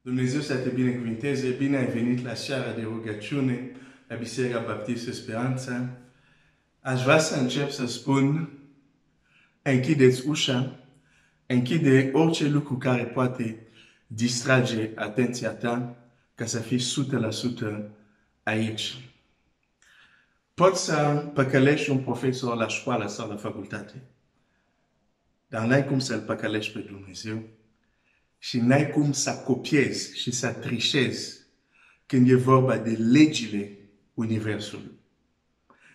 Dumnezeu să te binecuvinteze, bine ai venit la seara de rugăciune la Biserica Baptistă Speranța. Aș vrea să încep să spun, închideți ușa, închide orice lucru care poate distrage atenția ta ca să fii 100% aici. Poți să păcălești un profesor la școală sau la facultate, dar n-ai cum să-L păcălești pe Dumnezeu și n-ai cum să copiezi și să trișezi când e vorba de legile Universului.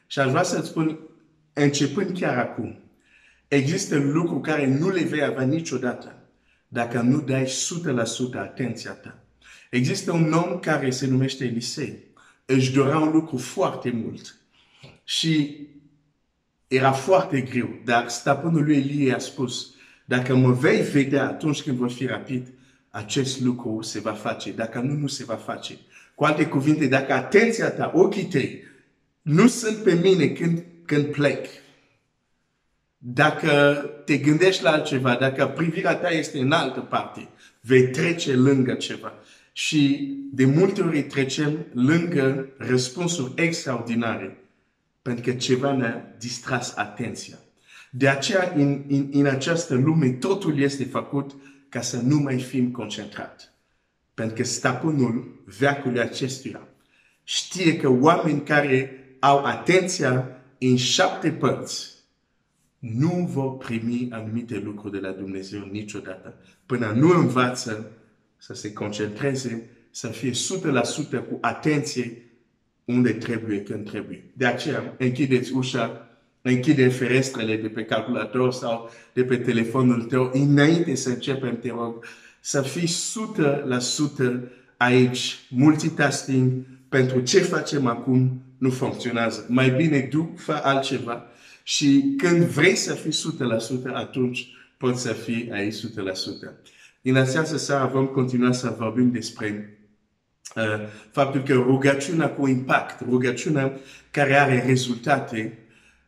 Și aș vrea să-ți spun, începând chiar acum, există lucruri care nu le vei avea niciodată dacă nu dai 100% atenția ta. Există un om care se numește Elisei. Își dorea un lucru foarte mult și era foarte greu, dar stăpânul lui Elie a spus: dacă mă vei vedea atunci când voi fi rapid, acest lucru se va face. Dacă nu, nu se va face. Cu alte cuvinte, dacă atenția ta, ochii tăi, nu sunt pe mine când plec, dacă te gândești la altceva, dacă privirea ta este în altă parte, vei trece lângă ceva. Și de multe ori trecem lângă răspunsuri extraordinare, pentru că ceva ne-a distras atenția. De aceea, în această lume, totul este făcut ca să nu mai fim concentrat. Pentru că stăpânul veacului acestuia știe că oameni care au atenția în 7 părți nu vor primi anumite lucruri de la Dumnezeu niciodată, până nu învață să se concentreze, să fie 100% cu atenție unde trebuie, când trebuie. De aceea, închideți ușa, închide ferestrele de pe calculator sau de pe telefonul tău, înainte să începem, te rog, să fii 100% aici. Multitasking, pentru ce facem acum, nu funcționează. Mai bine du, fă altceva. Și când vrei să fii 100%, atunci poți să fii aici 100%. În această seară vom continua să vorbim despre faptul că rugăciunea cu impact, rugăciunea care are rezultate,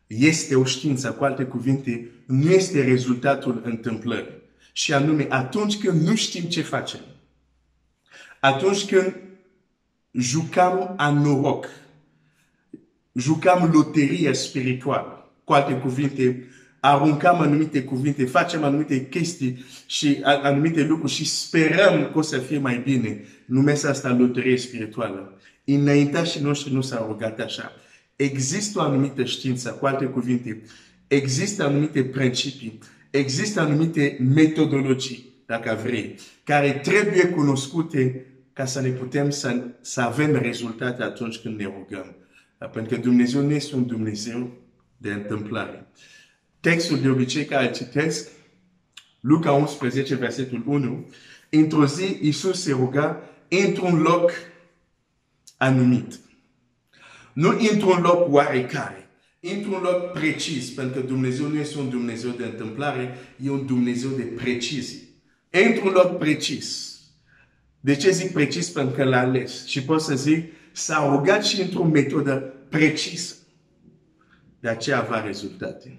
este o știință. Cu alte cuvinte, nu este rezultatul întâmplării. Și anume, atunci când nu știm ce facem, atunci când jucăm a noroc, jucăm loterie spirituală, cu alte cuvinte, aruncăm anumite cuvinte, facem anumite chestii și anumite lucruri și sperăm că o să fie mai bine. Numesc asta loterie spirituală. Înaintașii noștri nu s-au rugat așa. Există o anumită știință, cu alte cuvinte, există anumite principii, există anumite metodologii, dacă vrei, care trebuie cunoscute ca să ne putem să avem rezultate atunci când ne rugăm. Pentru că Dumnezeu nu este un Dumnezeu de întâmplare. Textul de obicei care citesc, Luca 11, versetul 1, într-o zi Iisus se ruga într-un loc anumit. Nu într-un loc oarecare, într-un loc precis, pentru că Dumnezeu nu este un Dumnezeu de întâmplare, e un Dumnezeu de precizie. Într-un loc precis. De ce zic precis? Pentru că l-a ales. Și pot să zic, s-a rugat și într-o metodă precisă. De aceea avea rezultate.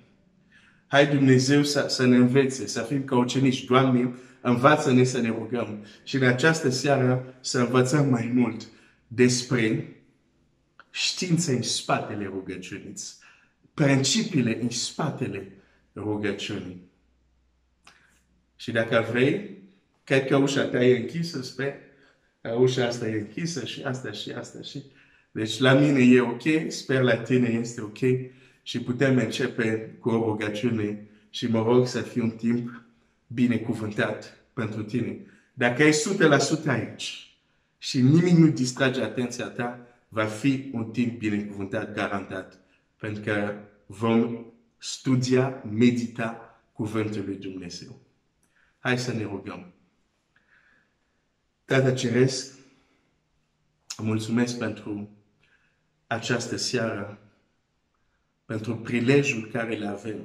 Hai Dumnezeu să ne învețe, să fim ca ucenici. Doamne, învață-ne să ne rugăm. Și în această seară să învățăm mai mult despre știința în spatele rugăciunii, principiile în spatele rugăciunii. Și dacă vrei, cred că ușa ta e închisă, sper, ușa asta e închisă și asta și asta și... Deci la mine e ok, sper la tine este ok și putem începe cu o rugăciune și mă rog să fie un timp binecuvântat pentru tine. Dacă ai 100% aici și nimic nu distrage atenția ta, va fi un timp binecuvântat, garantat. Pentru că vom studia, medita cuvântul lui Dumnezeu. Hai să ne rugăm. Tată Ceresc, mulțumesc pentru această seară, pentru prilejul care îl avem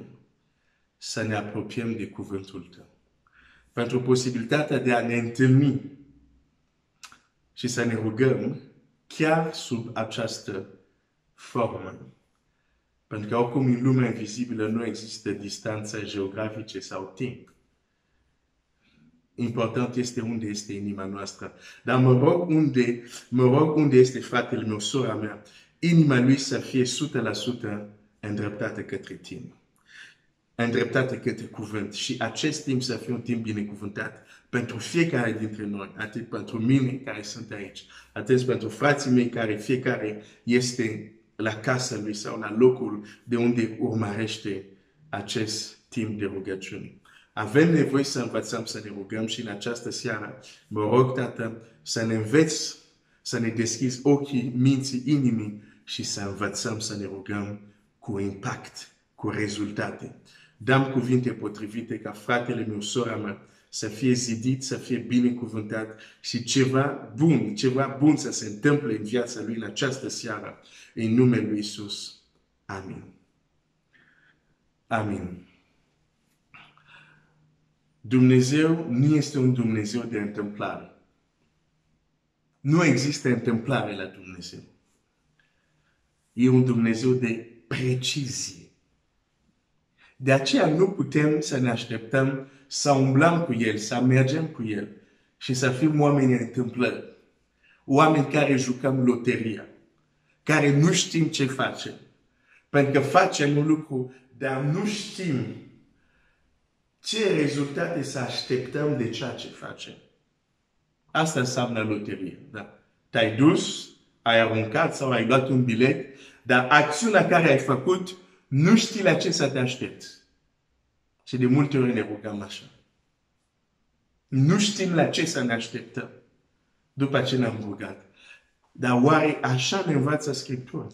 să ne apropiem de cuvântul Tău. Pentru posibilitatea de a ne întâlni și să ne rugăm chiar sub această formă. Pentru că oricum în lumea invizibilă nu există distanțe geografice sau timp. important este unde este inima noastră. Dar mă rog unde este fratele meu, sora mea, inima lui să fie 100% îndreptată către tine. Îndreptată către cuvânt. Și acest timp să fie un timp binecuvântat pentru fiecare dintre noi, atât pentru mine care sunt aici, atât pentru frații mei care fiecare este la casa lui sau la locul de unde urmărește acest timp de rugăciune. Avem nevoie să învățăm să ne rugăm și în această seară mă rog, Tată, să ne înveți, să ne deschizi ochii, minții, inimii și să învățăm să ne rugăm cu impact, cu rezultate. Dăm cuvinte potrivite ca fratele meu, sora mea, să fie zidit, să fie binecuvântat și ceva bun să se întâmple în viața lui în această seară. În numele lui Iisus. Amin. Amin. Dumnezeu nu este un Dumnezeu de întâmplare. Nu există întâmplare la Dumnezeu. E un Dumnezeu de precizie. De aceea nu putem să ne așteptăm să umblăm cu El, să mergem cu El și să fim oameni întâmplări. Oameni care jucăm loteria, care nu știm ce facem. Pentru că facem un lucru, dar nu știm ce rezultate să așteptăm de ceea ce facem. Asta înseamnă loterie. Da? Te-ai dus, ai aruncat sau ai luat un bilet, dar acțiunea care ai făcut nu știi la ce să te aștepți. Și de multe ori ne rugăm așa. Nu știm la ce să ne așteptăm după ce ne-am rugat. Dar oare așa ne învață Scriptura?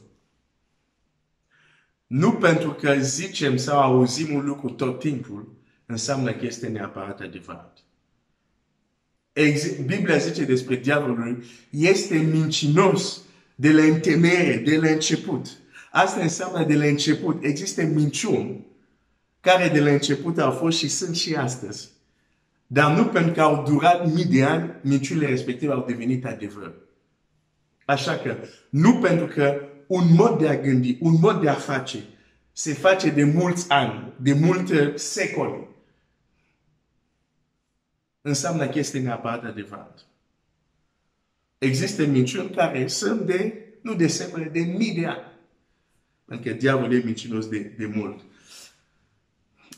Nu pentru că zicem sau auzim un lucru tot timpul, înseamnă că este neapărat adevărat. Biblia zice despre diavolul, este mincinos de la întemeiere, de la început. Asta înseamnă de la început. Există minciuni care de la început au fost și sunt și astăzi. Dar nu pentru că au durat mii de ani, minciunile respective au devenit adevăr. Așa că, nu pentru că un mod de a gândi, un mod de a face, se face de mulți ani, de multe secole, înseamnă că este neapărat adevărat. Există minciuni care sunt nu de secole, de mii de ani. Pentru că diavolul e mincinos de mult.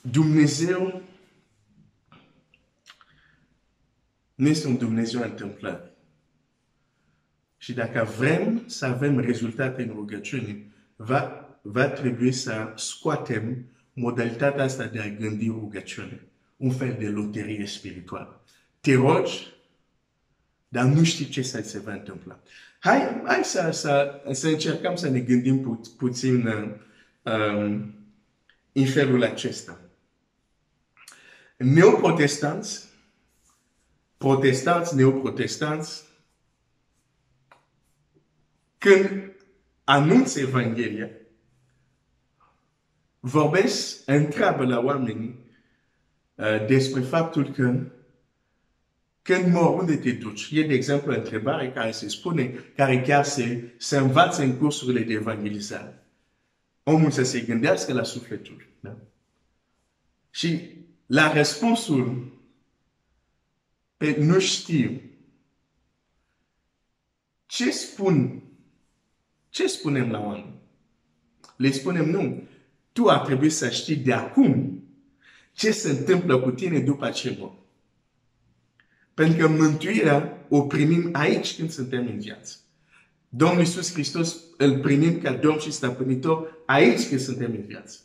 Dumnezeu nu este un Dumnezeu întâmplări. Și dacă vrem să avem rezultate în rugăciune, va trebui să scoatem modalitatea asta de a gândi rugăciune. Un fel de loterie spirituală. Te rogi, dar nu știi ce se va întâmpla. Hai să încercăm să ne gândim puțin în felul acesta. Neoprotestanți, neoprotestanți, când anunță Evanghelia, vorbesc, întreabă la oameni despre faptul că când mor, unde te duci? E, de exemplu, o întrebare care se spune, care chiar se învață în cursurile de evangelizare. Omul să se gândească la sufletul. Da? Și la răspunsul pe nu știu, ce spunem la oameni? Le spunem nu. Tu ar trebui să știi de acum ce se întâmplă cu tine după ce mor. Pentru că mântuirea o primim aici când suntem în viață. Domnul Iisus Hristos îl primim ca Domn și Stăpânitor aici când suntem în viață.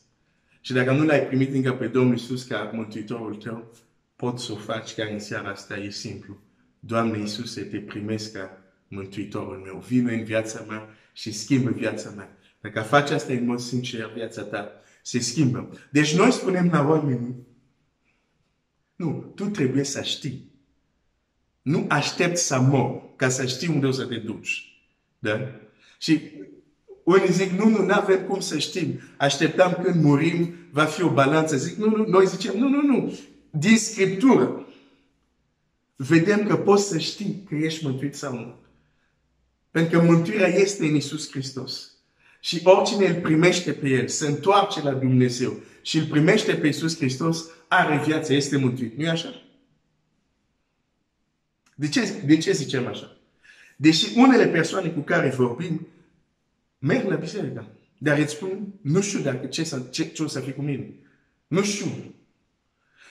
Și dacă nu l-ai primit încă pe Domnul Iisus ca Mântuitorul tău, poți să o faci ca în seara asta, e simplu. Doamne Iisuse, te primesc ca Mântuitorul meu. Vino în viața mea și schimbă viața mea. Dacă faci asta în mod sincer, viața ta se schimbă. Deci noi spunem la oameni, nu, tu trebuie să știi. Nu aștepți să mor ca să știi unde o să te duci. Da? Și unii zic, nu avem cum să știm. Așteptăm când murim, va fi o balanță. Zic, nu, noi zicem, nu. Din Scriptură vedem că poți să știi că ești mântuit sau nu. Pentru că mântuirea este în Iisus Hristos. Și oricine îl primește pe El, se întoarce la Dumnezeu și îl primește pe Iisus Hristos, are viață, este mântuit. Nu e așa? De ce zicem așa? Deși unele persoane cu care vorbim merg la biserică, dar îți spun, nu știu dacă ce o să fie cu mine. Nu știu.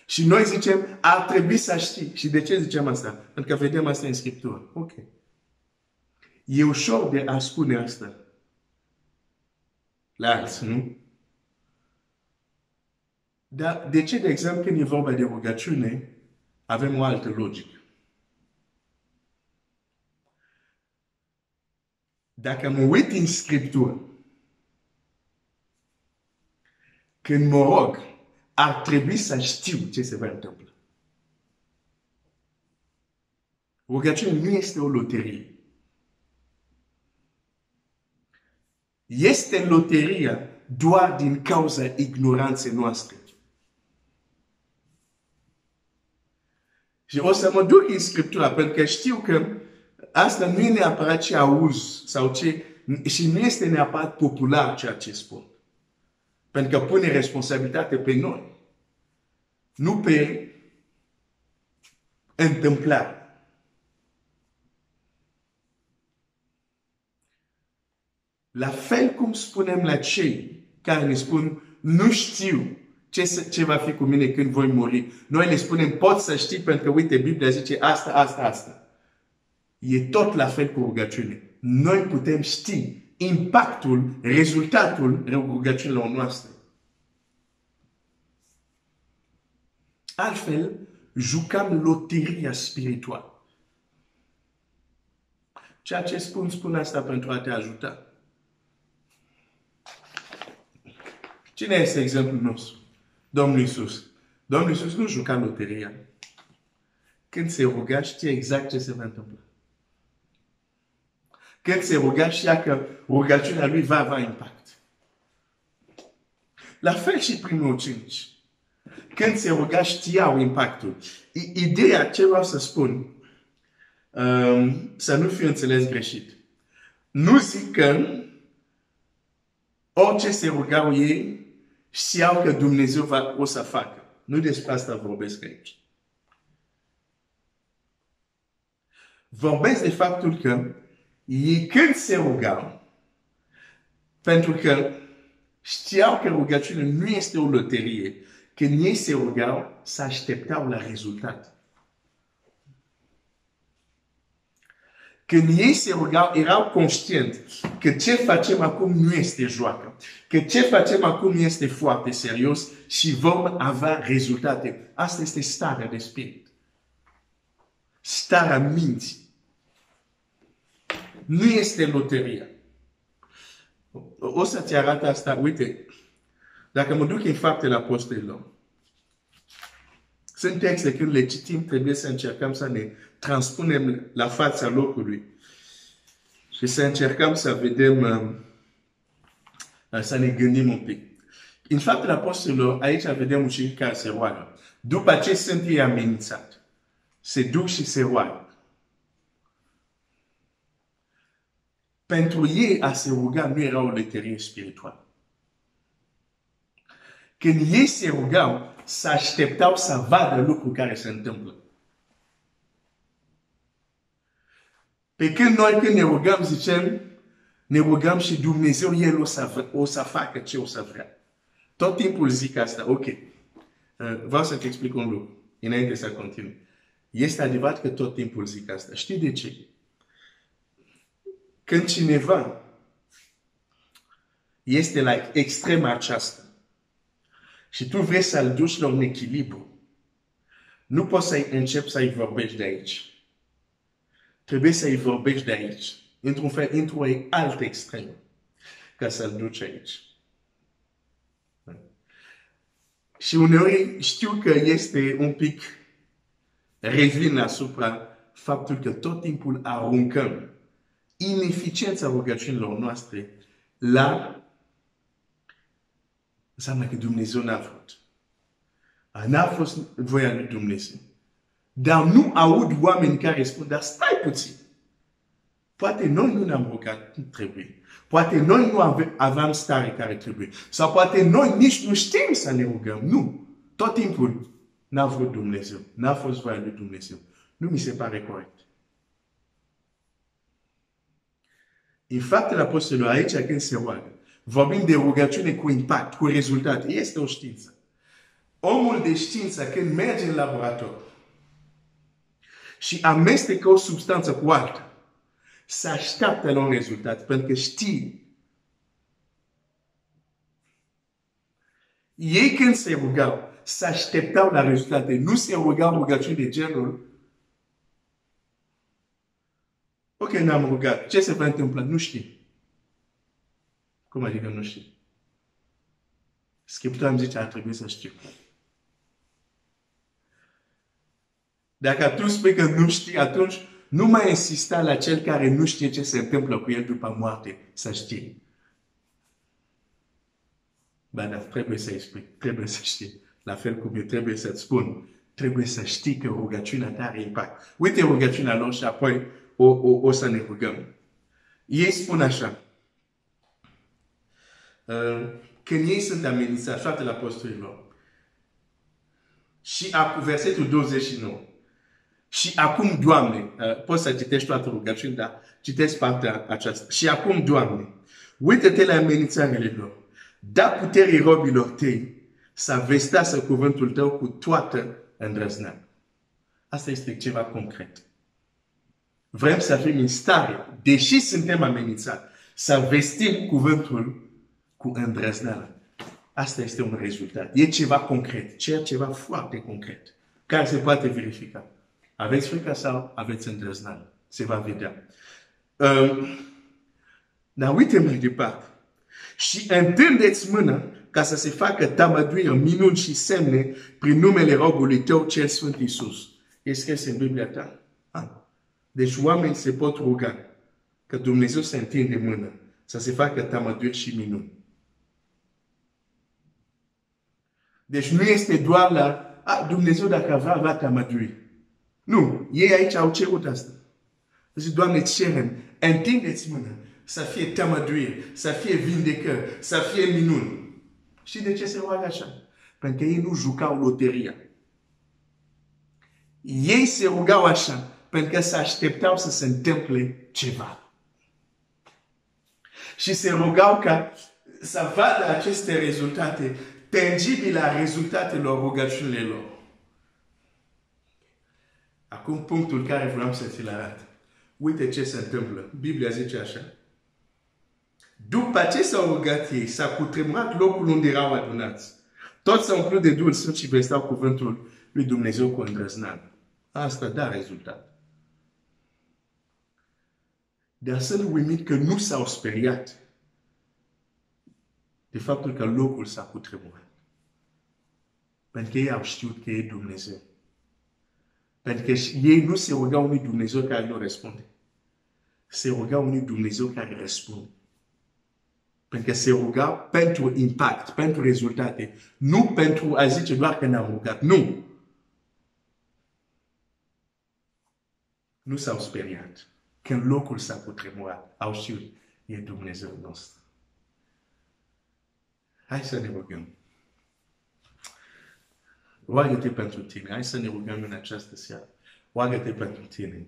Și noi zicem, ar trebui să știi. Și de ce zicem asta? Pentru că vedem asta în Scriptură. Ok. E ușor de a spune asta la alții, nu? Dar de ce, de exemplu, când e vorba de rugăciune, avem o altă logică? Dacă mă uit în Scriptură, când mă rog, ar trebui să știu ce se va întâmpla. Rugăciunea nu este o loterie. Este loteria doar din cauza ignoranței noastre. Și o să mă duc în Scriptura, pentru că știu că asta nu e neapărat ce auzi sau ce, și nu este neapărat popular ceea ce spun. Pentru că pune responsabilitate pe noi. Nu pe întâmplare. La fel cum spunem la cei care ne spun, nu știu ce va fi cu mine când voi muri. Noi le spunem, poți să știi pentru că, uite, Biblia zice asta, asta, asta. E tot la fel cu rugăciune. Noi putem ști impactul, rezultatul rugăciunilor noastre. Altfel, jucăm loteria spirituală. Ceea ce spun asta pentru a te ajuta. Cine este exemplul nostru? Domnul Iisus. Domnul Iisus nu juca loteria. Când se ruga, știa exact ce se va întâmpla. Când se ruga, știa că rugăciunea lui va avea impact. La fel și primul ucenici. Când se ruga, știau impactul. Ideea, ce vreau să spun, să nu fiu înțeles greșit. Nu zic că orice se rugau ei, știau că Dumnezeu o să facă. Nu despre asta vorbesc aici. Vorbesc de faptul că ei când se rugau, pentru că știau că rugăciunea nu este o loterie, când ei se rugau, se așteptau la rezultat. Când ei se rugau, erau conștienți că ce facem acum nu este joacă. Că ce facem acum este foarte serios și vom avea rezultate. Asta este starea de spirit. Starea minții. Nu este loteria. O să-ți arăt asta. Uite, dacă mă duc în Faptele Apostolilor, sunt texte când le citim, trebuie să încercăm să ne transpunem la fața locului și să încercăm să vedem, să ne gândim un pic. În Faptele Apostolilor, aici vedem ucenicii care se roagă. După ce sunt ei amenințați, se duc și se roagă. Pentru ei a se ruga nu era o loterie spirituală. Când ei se rugau, se așteptau să vadă lucruri care se întâmplă. Pe când noi când ne rugăm, zicem, ne rugăm și Dumnezeu, El o să facă ce o să vrea. Tot timpul zic asta, ok. Vreau să te explic un lucru, înainte să continui. Este adevărat că tot timpul zic asta. Știi de ce? Când cineva este la extrema aceasta și tu vrei să-l duci la un echilibru, nu poți să începi să-i vorbești de aici. Trebuie să-i vorbești de aici, într-un fel, într-o altă extremă, ca să-l duci aici. Și uneori știu că este un pic revin asupra faptul că tot timpul aruncăm ineficiența rugăciunilor noastre la înseamnă că Dumnezeu n-a vrut. N-a fost voia lui Dumnezeu. Dar nu aud oameni care spun, dar stai puțin. Poate noi nu ne-am rugat cum trebuie. Poate noi nu aveam stare care trebuie. Sau poate noi nici nu știm să ne rugăm. Nu. Tot timpul n-a vrut Dumnezeu. N-a fost voia lui Dumnezeu. nu mi se pare corect. În faptul apostolilor, aici când se roagă, vorbim de rugăciune cu impact, cu rezultate. Este o știință. Omul de știință, când merge în laborator și amestecă o substanță cu alta, se așteaptă la un rezultat, pentru că știe. Ei când se rugau, se așteptau la rezultate. Nu se rugau rugăciuni de genul: ok, n-am rugat. Ce se va întâmpla? Nu știi. Cum adică nu știi? Scriptura îmi zice, ar trebui să știu. Dacă tu spui că nu știi, atunci nu mai insista la cel care nu știe ce se întâmplă cu el după moarte să știe. Ba, dar trebuie să-i spui, trebuie să știi. La fel cum eu trebuie să-ți spun, trebuie să știi că rugăciunea ta are impact. Uite rugăciunea lor și apoi o să ne rugăm. Ei spun așa, când ei sunt amenințați, faptele apostolilor, și versetul 29, și acum, Doamne, poți să citești toată rugăciunea, dar citesc partea aceasta. Și acum, Doamne, uită-te la amenințările lor, da puterii robilor tăi să vestească cuvântul tău cu toată îndrăzneala. Asta este ceva concret. Vrem să fim în stare, deși suntem amenințați, să vestim cuvântul cu îndrăzneală. Asta este un rezultat. E ceva concret, ceva foarte concret, care se poate verifica. Aveți frică sau aveți îndrăzneală? Se va vedea. Dar uite mai departe. Și întindeți mâna ca să se facă tămăduiri, minuni și semne prin numele robului tău cel Sfânt Iisus. E scris în Biblia ta. Deci oamenii se pot ruga că Dumnezeu să întinde mâna să se facă tămăduiri și minuni. Deci nu este doar la Dumnezeu dacă va tămădui. Nu, ei aici au cerut asta. Deci, Doamne, cerem, întindeți mâna să fie tămăduiri, să fie vindecări, să fie minuni. Și de ce se roagă așa? Pentru că ei nu jucau loteria. Ei se rugau așa pentru că se așteptau să se întâmple ceva. Și se rugau ca să vadă aceste rezultate tangibile a rezultatelor rugăciunilor lor. Acum punctul care vreau să ți-l arăt. Uite ce se întâmplă. Biblia zice așa. După ce s-au rugat ei, s-a cutremurat locul unde erau adunați. Toți s-au umplut de Duhul Sfânt și vesteau cuvântul lui Dumnezeu cu îndrăzneală. Asta da rezultat. Dar să nu uimit că nu s-au speriat de faptul că locul s-a cutremurat. Pentru că ei au știut că e Dumnezeu. Pentru că ei nu se rugau unui Dumnezeu care nu răspunde. Se rugau unui Dumnezeu care răspunde. Pentru că se rugau pentru impact, pentru rezultate. Nu pentru a zice doar că ne-am rugat. Nu! Nu s-au speriat. Când locul s-a cutremurat, au știut, e Dumnezeu nostru. Hai să ne rugăm. Roagă-te pentru tine. Hai să ne rugăm în această seară. Roagă-te pentru tine.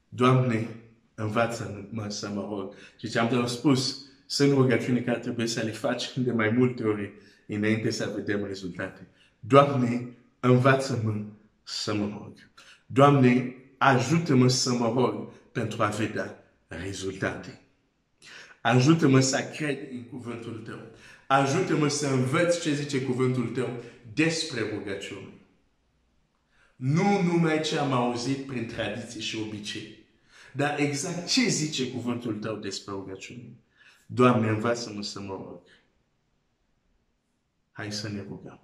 Doamne, învață-mă să mă rog. Și ți-am spus, sunt rugăciuni care trebuie să le faci de mai multe ori înainte să vedem rezultate. Doamne, învață-mă să mă rog. Doamne, ajută-mă să mă rog pentru a vedea rezultate. Ajută-mă să cred în cuvântul Tău. Ajută-mă să învăț ce zice cuvântul Tău despre rugăciune. Nu numai ce am auzit prin tradiții și obicei, dar exact ce zice cuvântul Tău despre rugăciune. Doamne, învață-mă să mă rog. Hai să ne rugăm.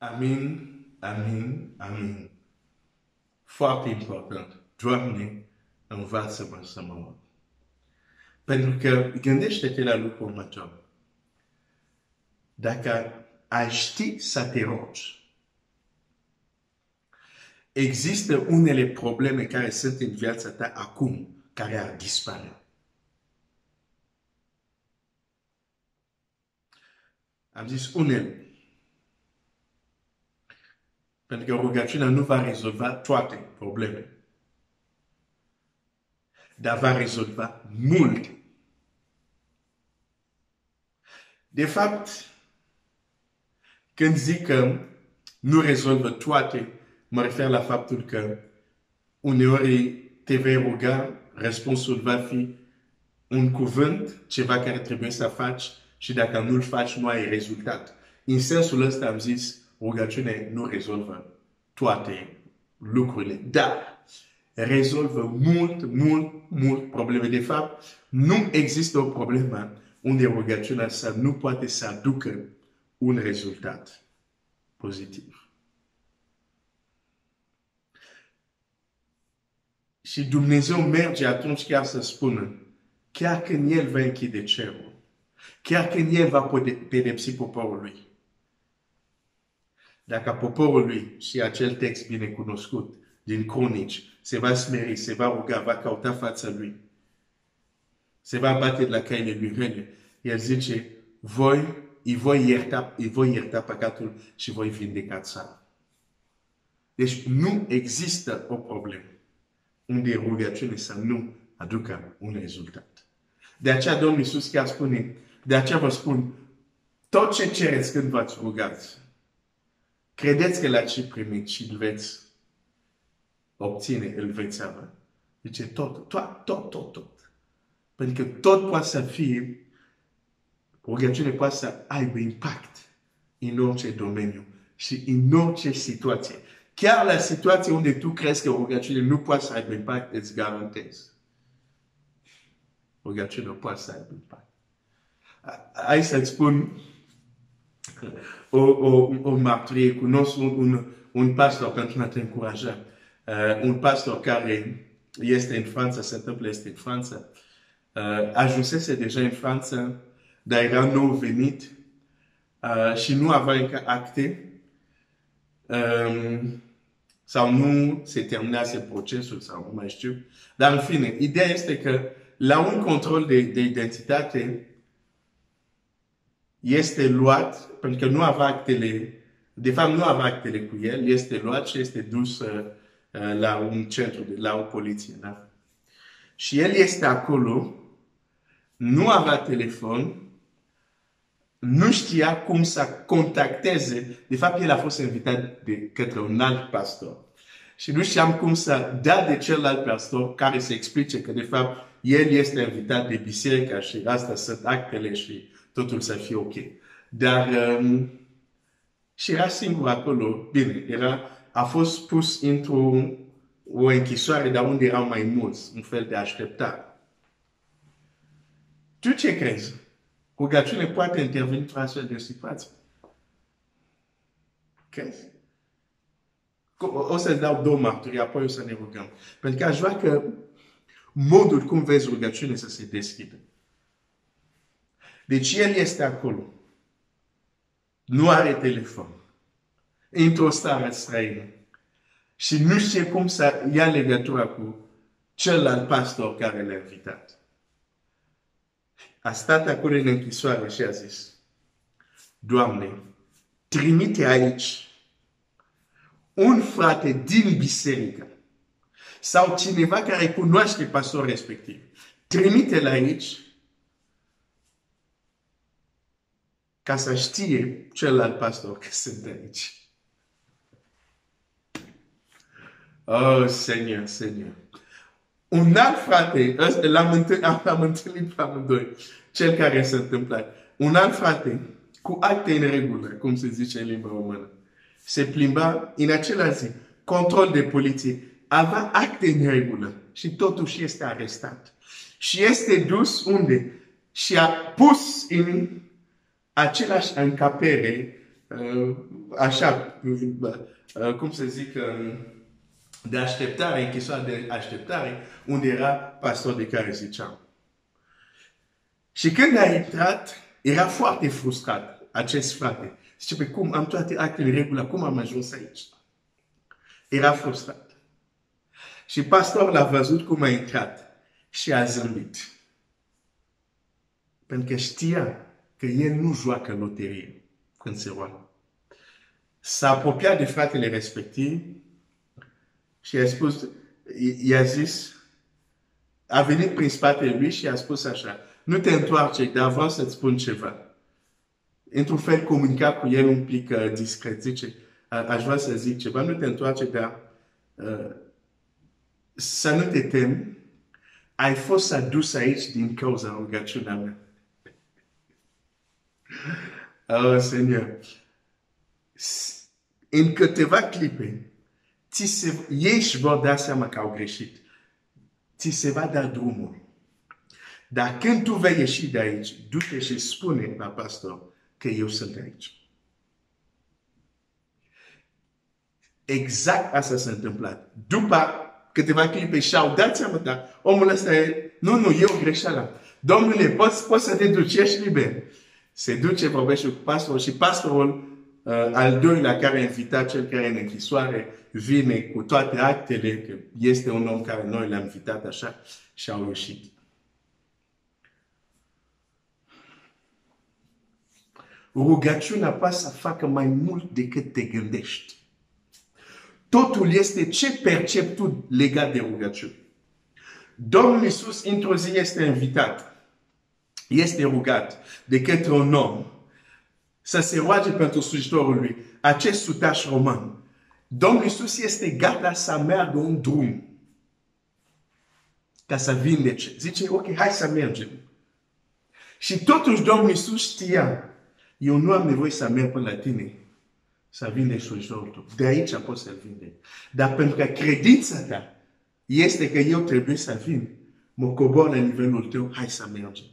Amin, amin, amin. Foarte important. Doamne, învață-mă să mă uit. Pentru că gândește-te la lucrul următor. Dacă ai ști să te rogi, există unele probleme care sunt în viața ta acum, care ar dispare. Am zis unele. Pentru că rugăciunea nu va rezolva toate problemele. Dar va rezolva multe. De fapt, când zic că nu rezolvă toate, mă refer la faptul că uneori te vei ruga, răspunsul va fi un cuvânt, ceva care trebuie să faci și dacă nu-l faci, nu ai rezultat. În sensul ăsta am zis, rugăciunea nu rezolvă toate lucrurile, dar rezolvă mult probleme. De fapt, nu există o problemă unde rugăciunea să nu poate să aducă un rezultat pozitiv. Și Dumnezeu merge atunci chiar să spună, chiar când El va închide cerul, chiar când El va pedepsi poporul Lui. Dacă poporul Lui, și acel text bine cunoscut din Cronici, se va smeri, se va ruga, va cauta fața Lui, se va bate de la căile Lui rele, El zice, îi voi ierta păcatul și voi vindeca țara. Deci nu există o problemă unde rugăciune să nu aducă un rezultat. De aceea Domnul Iisus chiar spune, de aceea vă spun, tot ce cereți când v-ați rugați, credeți că l-ați primit și îl veți obține, îl veți avea. Zice tot. Pentru că tot poate să fie, rugăciune poate să aibă impact în orice domeniu și în orice situație. Chiar la situație unde tu crezi că rugăciune nu poate să aibă impact, îți garantez. Rugăciune nu poate să aibă impact. Hai să-ți spun o mărturie. Cunosc un pastor pentru a te încuraja. Un pastor care este în Franța, se întâmplă, este în Franța. Ajunsese deja în Franța, dar era nou venit și nu avea încă acte. Sau nu se terminase procesul, sau nu mai știu. Dar în fine, ideea este că la un control de identitate este luat, pentru că nu avea actele, de fapt nu avea actele cu el, este luat și este dus la un centru, la o poliție. Da? Și el este acolo, nu avea telefon, nu știa cum să contacteze. De fapt, el a fost invitat de către un alt pastor. Și nu știam cum să dea de celălalt pastor care să explice că, de fapt, el este invitat de biserică și asta sunt actele și totul să fie ok. Dar și era singur acolo. Bine, a fost pus într-o închisoare, dar unde erau mai mulți, un fel de așteptare. Tu ce crezi? Rugăciune poate interveni într-o astfel de situație. Crezi? O să-ți dau două mărturii, apoi o să ne rugăm. Pentru că aș vrea că modul cum vezi rugăciune să se deschidă. Deci el este acolo. Nu are telefon. Într-o stare străină. Și nu știe cum să ia legătura cu celălalt pastor care l-a invitat. A stat acolo în închisoare și a zis, Doamne, trimite aici un frate din biserică sau cineva care cunoaște pastorul respectiv. Trimite-l aici ca să știe celălalt pastor că sunt aici. Oh, Seigneur, Seigneur. Un alt frate, l-am întâlnit pe amândoi, cel care s-a întâmplat. Un alt frate, cu acte în regulă, cum se zice în limba română, se plimba în același zi, control de poliție, avea acte în regulă și totuși este arestat. Și este dus unde? Și a pus în același încapere, așa, cum se zic, de așteptare, închisoare de așteptare, unde era pastor de care ziceam. Și când a intrat, era foarte frustrat, acest frate. Zice, pe cum am toate actele în regulă, cum am ajuns aici? Era frustrat. Și pastorul a văzut cum a intrat și a zâmbit. Pentru că știa că el nu joacă loterie când se roagă. S-a apropiat de fratele respectiv și i-a zis, a venit prin spatele lui și a spus așa, nu te întoarce, dar vreau să-ți spun ceva. Într-un fel comunica cu el un pic discret, zice, aș vrea să zic ceva, nu te întoarce, dar să nu te temi, ai fost adus aici din cauza rugăciunea mea. Oh, Seigneur. În câteva clipe, ei își vor da seama că au greșit. Ți se va da drumul. Dar când tu vei ieși de aici, du-te și spune la pastor că eu sunt aici. Exact asta s-a întâmplat. După câteva clipe și au dat seama, dar omul ăsta e, nu, e o greșeală. Domnule, poți să te duci, ești liber. Se duce, vorbește cu pastorul și pastorul al doilea care a invitat cel care e în închisoare, vine cu toate actele că este un om care noi l-am invitat așa și au ieșit. Rugăciunea poate să facă mai mult decât te gândești. Totul este ce percepi tu legat de rugăciune. Domnul Iisus într-o zi este invitat, este rugat de către un om să se roage pentru slujitorul lui, acest sutaș roman. Domnul Iisus este gata să meargă un drum ca să vindece. Zice, ok, hai să mergem. Și totuși Domnul Iisus știa, eu nu am nevoie să merg până la tine să vindeci slujitorul tău. De aici poți să-l vindeci. Dar pentru că credința ta este că eu trebuie să vin, mă cobor la nivelul tău, hai să mergem.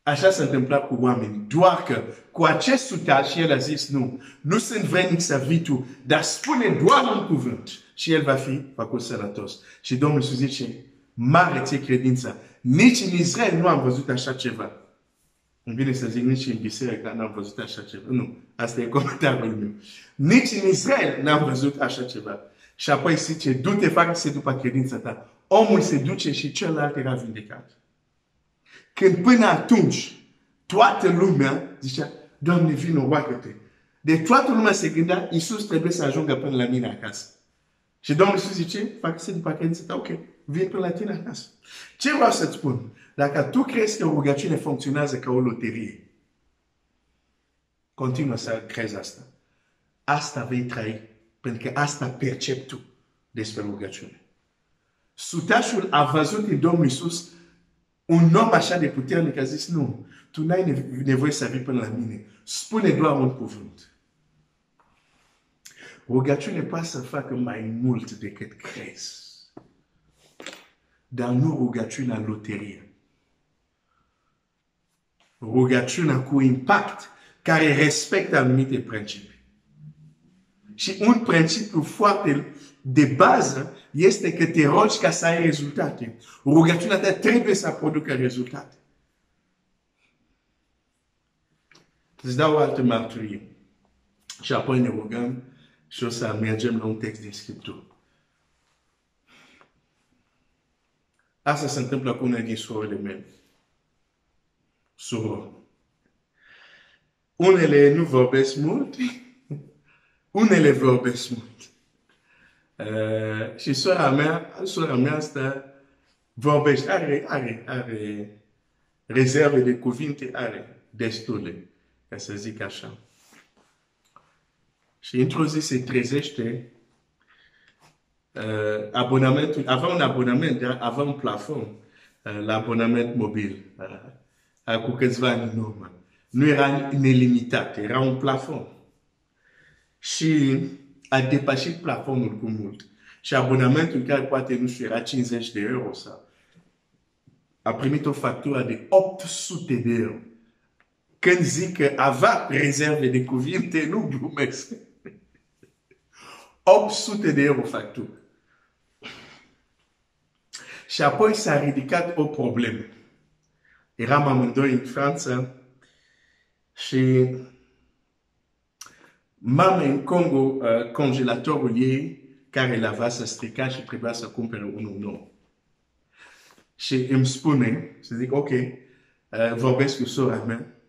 Așa s-a întâmplat cu oamenii. Doar că cu acest sutaș el a zis nu sunt vrednic să vii tu, dar spune doar un cuvânt și el va fi făcut sănătos. Și Domnul Iisus zice, mare ție credința. Nici în Israel nu am văzut așa ceva. Îmi vine să zic nici în biserică n-am văzut așa ceva. Nu, asta e comentariul meu. Nici în Israel n-am văzut așa ceva. Și apoi zice, du-te, facă-se după credința ta. Omul se duce și celălalt era vindecat. Când până atunci, toată lumea zicea, Doamne, vină, roagă-te. De toată lumea se gândea, Iisus trebuie să ajungă până la mine acasă. Și Domnul Iisus zice, facă-se după credința ta, ok, vin până la tine acasă. Ce vreau să-ți spun? Dacă tu crezi că rugăciune funcționează ca o loterie, continuă să crezi asta. Asta vei trăi, pentru că asta percepi tu despre rugăciune. Sutașul a văzut în Domnul Iisus un om așa de puternic, a zis, nu, tu n-ai nevoie să vii până la mine. Spune doar un cuvânt. Rugăciune poate să facă mai mult decât crezi. Dar nu rugăciunea loterie. Rugăciunea cu impact care respectă anumite principii. Și un principiu foarte de bază este că te rogi ca să ai rezultate. Rugăciunea ta trebuie să producă rezultate. Îți dau o altă mărturie. Și apoi ne rugăm și o să mergem la un text din Scriptură. Asta se întâmplă cu una din surorile mele. Surori. Unele nu vorbesc mult, unele vorbesc mult. Și sora mea asta vorbește, are rezerve de cuvinte, are destule, ca să zic așa. Și într-o zi se trezește abonamentul, avea un abonament, dar avea un plafon la abonament mobil. Cu câțiva ani în urmă. Nu era nelimitat, era un plafon. Și a depășit plafonul cu mult. Și abonamentul care poate, nu știu, era 50 de euro sau a primit o factură de 800 de euro. Când zic că avea rezerve de cuvinte, nu glumesc. 800 de euro factură. Și apoi s-a ridicat o problemă. Eram amândoi în Franța și mama în Congo, congelatorul ei, care l-avea să strica și trebuia să cumpere unul nou. Și îmi spune, să zic, ok, vorbesc cu sora mea.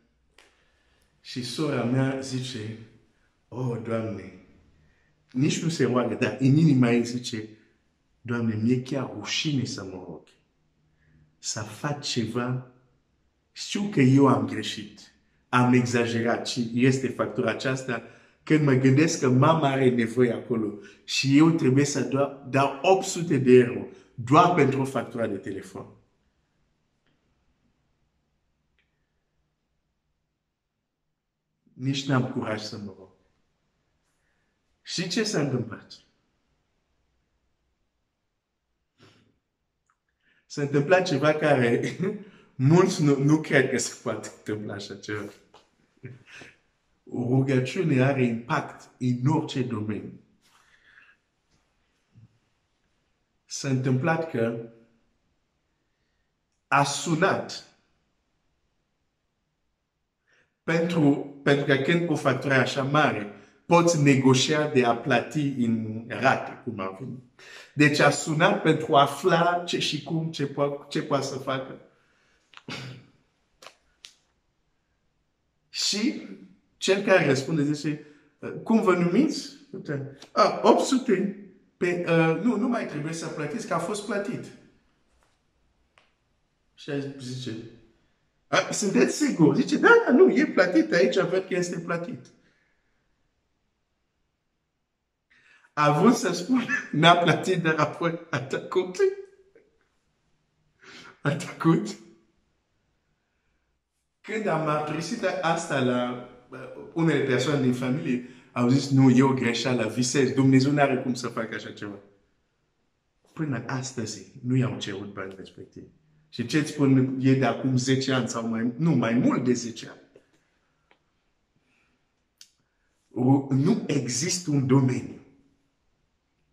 Și sora mea zice, oh, Doamne, nici nu se roagă, dar în inima ei zice, Doamne, mi-e chiar rușine să mă rog. Să fac ceva. Știu că eu am greșit, am exagerat și este factura aceasta când mă gândesc că mama are nevoie acolo și eu trebuie să dau 800 de euro doar pentru o factură de telefon. Nici n-am curaj să mă rog. Și ce s-a întâmplat? S-a întâmplat ceva care mulți nu cred că se poate întâmpla așa ceva. Rugăciunea are impact în orice domeniu. s-a întâmplat că a sunat pentru că când o factură așa mare, poți negocia de a plati în rate, cum ar fi. Deci a sunat pentru a afla ce și cum, ce poate să facă. Și cel care răspunde zice, cum vă numiți? 800. Nu mai trebuie să plătiți, că a fost plătit. Și zice, sunteți sigur? Zice, da, nu, e plătit aici, văd că este plătit. A vrut să spun, n-a plătit, dar apoi a tăcut. A tăcut. Când am apreciat asta la unele persoane din familie, au zis, nu, e o greșeală, visez, Dumnezeu n-are cum să facă așa ceva. Până astăzi nu i-au cerut bani respectiv. Și ce-ți spun, e de acum 10 ani sau mai mult de 10 ani. Nu există un domeniu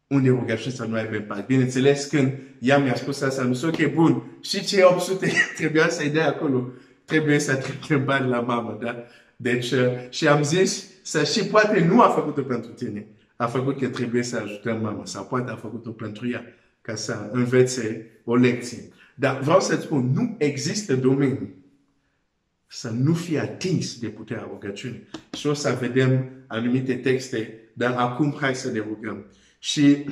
unde rugăciunea să nu aibă impact. Bineînțeles, când ea mi-a spus asta, nu știu, ok, bun, și ce 800 trebuia să-i dea acolo, trebuie să trimită bani la mamă, da? Deci, și am zis, și poate nu a făcut-o pentru tine, a făcut că trebuie să ajutăm mama, sau poate a făcut-o pentru ea, ca să învețe o lecție. Dar vreau să-ți spun, nu există domeniu să nu fie atins de puterea rugăciunii. Și o să vedem anumite texte, dar acum hai să ne rugăm. Și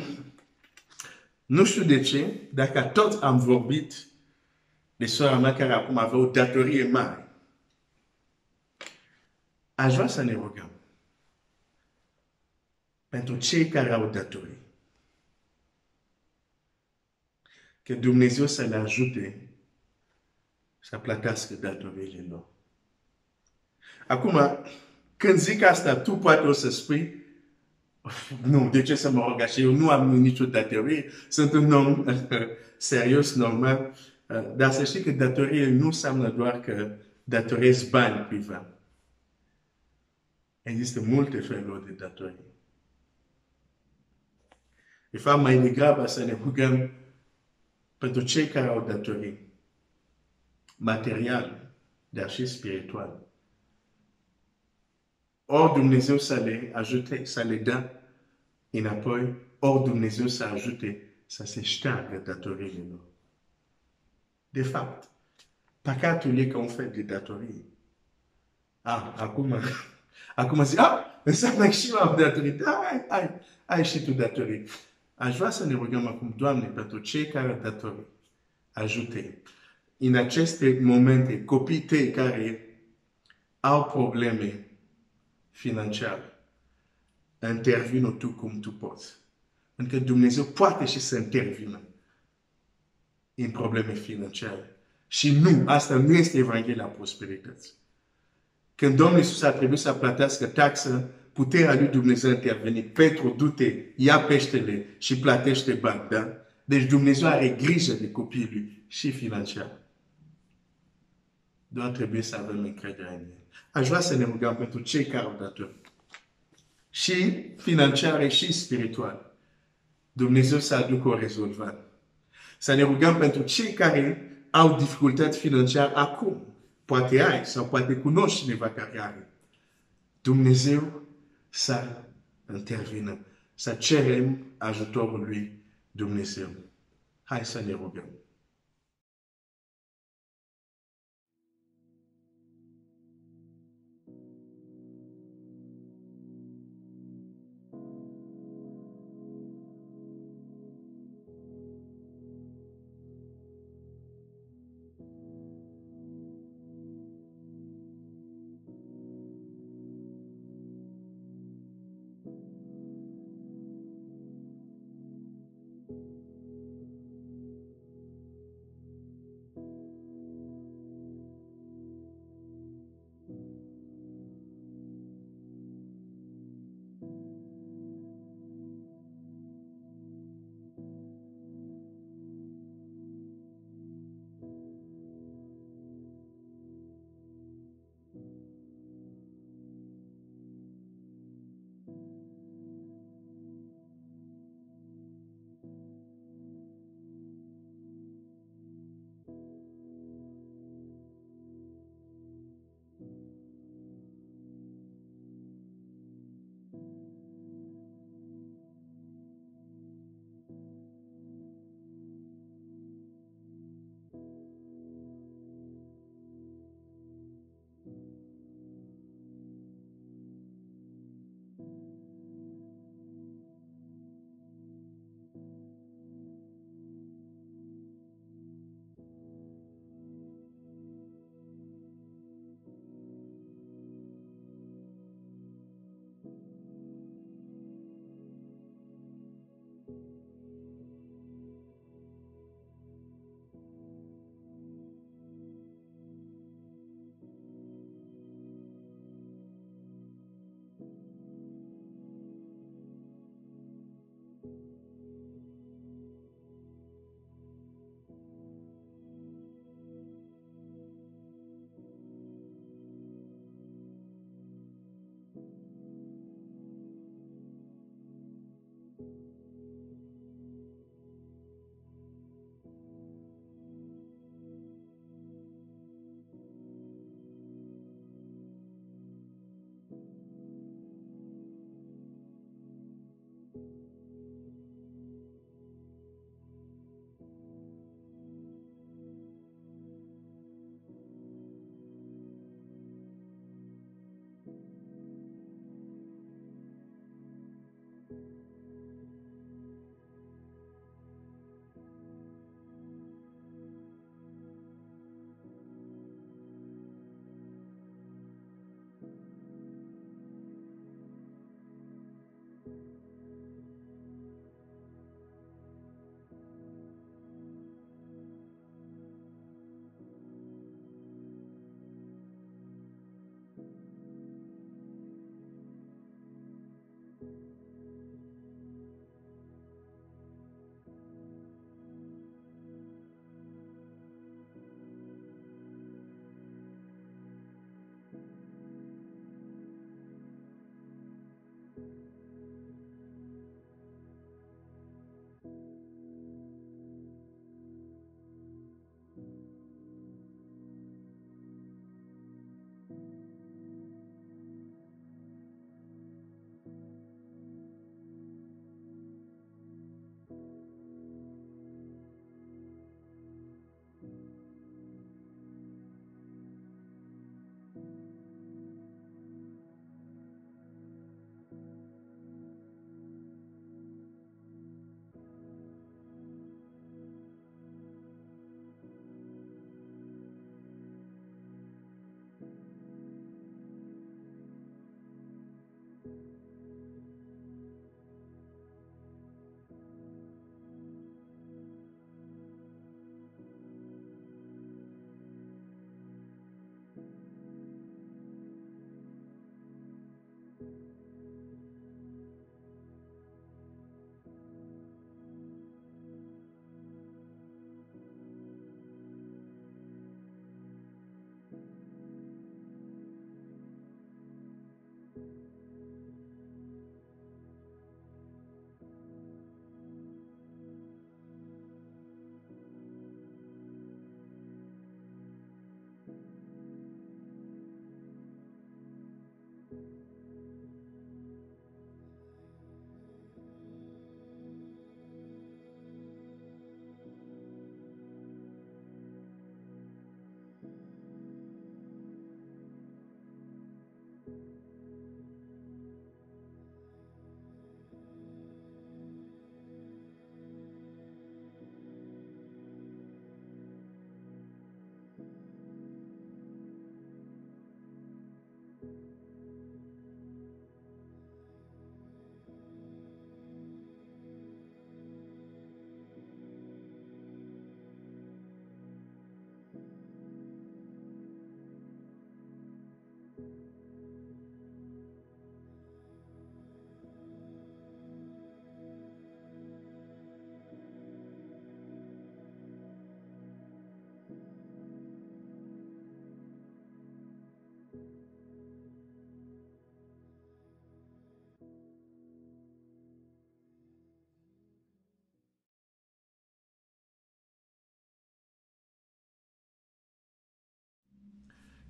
nu știu de ce, dacă tot am vorbit de sora mea care acum avea o datorie mare, aș vrea să ne rugăm pentru cei care au datorii. Că Dumnezeu să le ajute să plătească datoriile lor. Acum, când zic asta, tu poate o să spui, nu, de ce să mă rog așa? Eu nu am nicio datorie, sunt un om serios, normal, dar să știi că datorie nu înseamnă doar că datorezi bani cuiva. Există multe feluri de datorii. De fapt, mai degrabă să ne rugăm pentru cei care au datorii materiale, dar și spirituale. Ori Dumnezeu să le ajute, să le dea înapoi, ori Dumnezeu să ajute să se șteargă datoriile lor. De fapt, păcatul e ca un fel de datorie. Acum zic, înseamnă că și eu am datorii. Da, ai și tu datorii. Aș vrea să ne rugăm acum, Doamne, pentru cei care au datorii. Ajută-i. În aceste momente, copiii tăi care au probleme financiare, intervină tu cum tu poți. Pentru că Dumnezeu poate și să intervină în probleme financiare. Și nu, asta nu este Evanghelia prosperității. Când Domnul Iisus a trebuit să plătească taxă, puterea lui Dumnezeu a intervenit. Petru, du-te, ia peștele și plătește bani, da? Deci Dumnezeu are grijă de copiii lui și financiar. Doar trebuie să avem încredere în el. Aș vrea să ne rugăm pentru cei care au datorii. Și financiare și spirituale. Dumnezeu să aducă o rezolvare. Să ne rugăm pentru cei care au dificultăți financiare acum. Poate ai sau poate cunoști cineva care are. Dumnezeu să intervină. Să cerem ajutorul lui Dumnezeu. Hai să ne rugăm.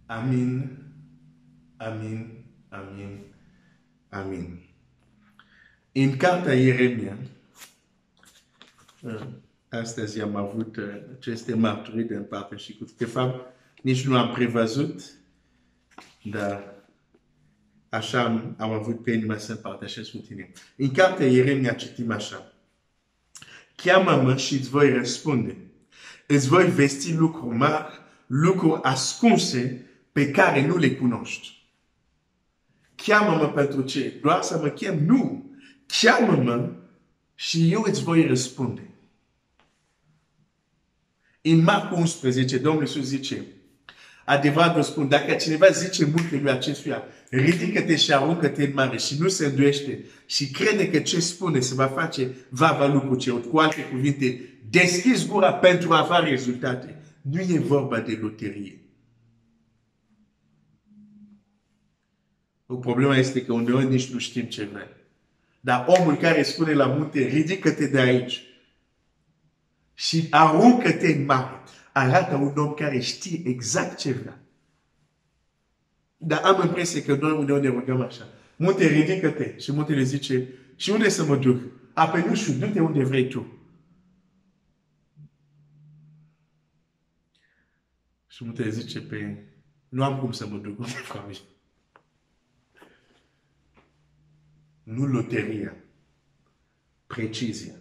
Amin, amin, amin, amin. În cartea Ieremia, astăzi am avut aceste mărturii de împărtășit. De fapt, nici nu am prevăzut, dar așa am avut pe inima să împărtășesc cu tine. În cartea Ieremia citim așa: cheamă-mă și îți voi răspunde. Îți voi vesti lucruri mari, lucruri ascunse pe care nu le cunoști. Cheamă-mă pentru ce? Doar să mă chem? Nu! Cheamă-mă și eu îți voi răspunde. În Marcu 11, Domnul Iisus zice: adevărat vă spun, dacă cineva zice multe lui acestuia, ridică-te și aruncă-te în mare și nu se îndoiește și crede că ce spune se va face, va avea lucru ce. Cu alte cuvinte, deschizi gura pentru a avea rezultate. Nu e vorba de loterie. O problemă este că uneori nici nu știm ce vrem. Dar omul care spune la munte, ridică-te de aici și aruncă-te în mare, arată un om care știe exact ce vrea. Dar am impresia că noi uneori ne rugăm așa: munte, ridică-te. Și muntele zice: și unde să mă duc? Apoi nu știu, du-te unde vrei tu. Și muntele zice: pe nu am cum să mă duc unde vreau. Nu loteria, precizia.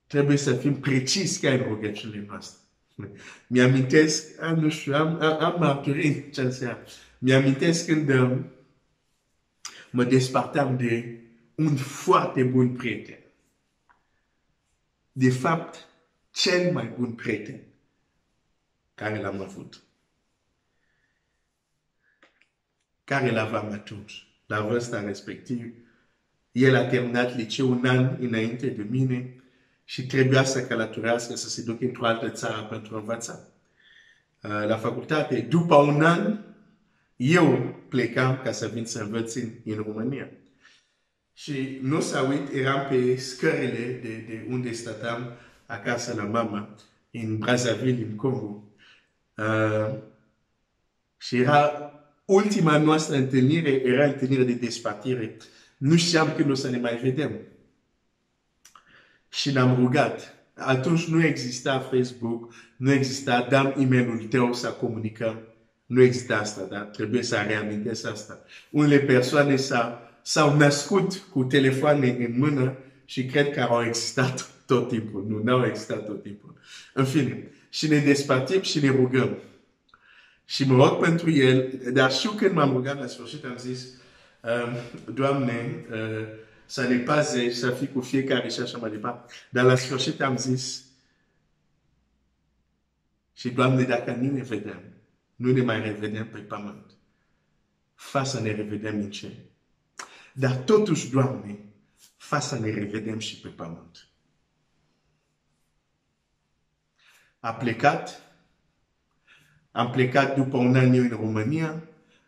Trebuie să fim precizi ca în rugăciunile noastre. Mi-amintesc, nu știu, am mărturit ce seară. Mi-amintesc când mă despartam de un foarte bun prieten. De fapt, cel mai bun prieten care l-am avut. Care l-aveam atunci, la vârsta respectiv. El a terminat liceul un an înainte de mine și trebuia să călătorească, să se ducă într-o altă țară pentru a învăța. La facultate, după un an, eu plecam ca să vin să învăț în România. Și nu s-a uit, eram pe scările de unde stăteam acasă la mama, în Brazzaville, în Congo. Și era ultima noastră întâlnire, era întâlnire de despărțire. Nu știam când o să ne mai vedem. Și ne-am rugat. Atunci nu exista Facebook, nu exista, dam e-mail-ul tău să comunicăm. Nu exista asta, dar trebuie să reamintesc asta. Unele persoane s-au născut cu telefoane în mână și cred că au existat tot timpul. Nu, n-au existat tot timpul. În fine, și ne despărțim și ne rugăm. Și mă rog pentru el, dar știu când m-am rugat la sfârșit, am zis, Doamne, să ne paze, să fii cu fiecare și așa mai departe. Dar la sfârșit am zis, și Doamne, dacă nu ne vedem, nu ne mai revedem pe pământ, fă să ne revedem în cer. Dar totuși, Doamne, fă să ne revedem și pe pământ. Am plecat după un an în România,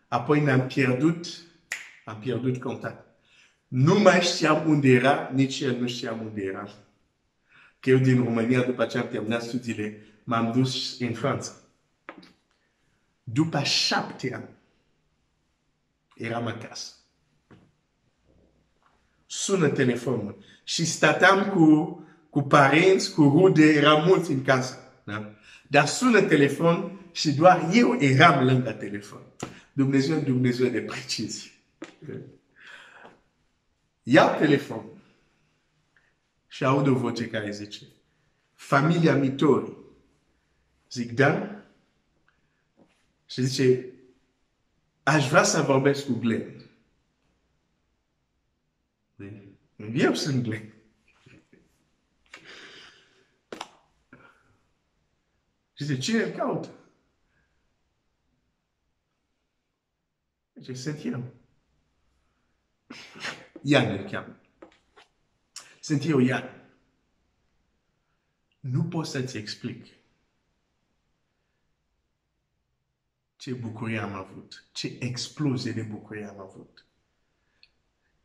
apoi ne-am pierdut contact. Nu mai știam unde era, nici el nu știam unde era. Că eu din România, după ce am terminat studiile, m-am dus în Franța. După 7 ani, eram acasă. Sună telefonul și stăteam cu părinți, cu rude, eram mulți în casă. Da? Dar sună telefon și doar eu eram lângă telefon. Dumnezeu de precizie. Iau telefon și aud o voce care zice, familia Mitori. Zic, da? Și zice, aș vrea să vorbesc cu Glenn. Eu sunt Glenn. Și zice, cine îl caută? Zice, sunt eu. Ian îl cheamă. Sunt eu, Ian. Nu pot să-ți explic ce bucurie am avut, ce explozie de bucurie am avut.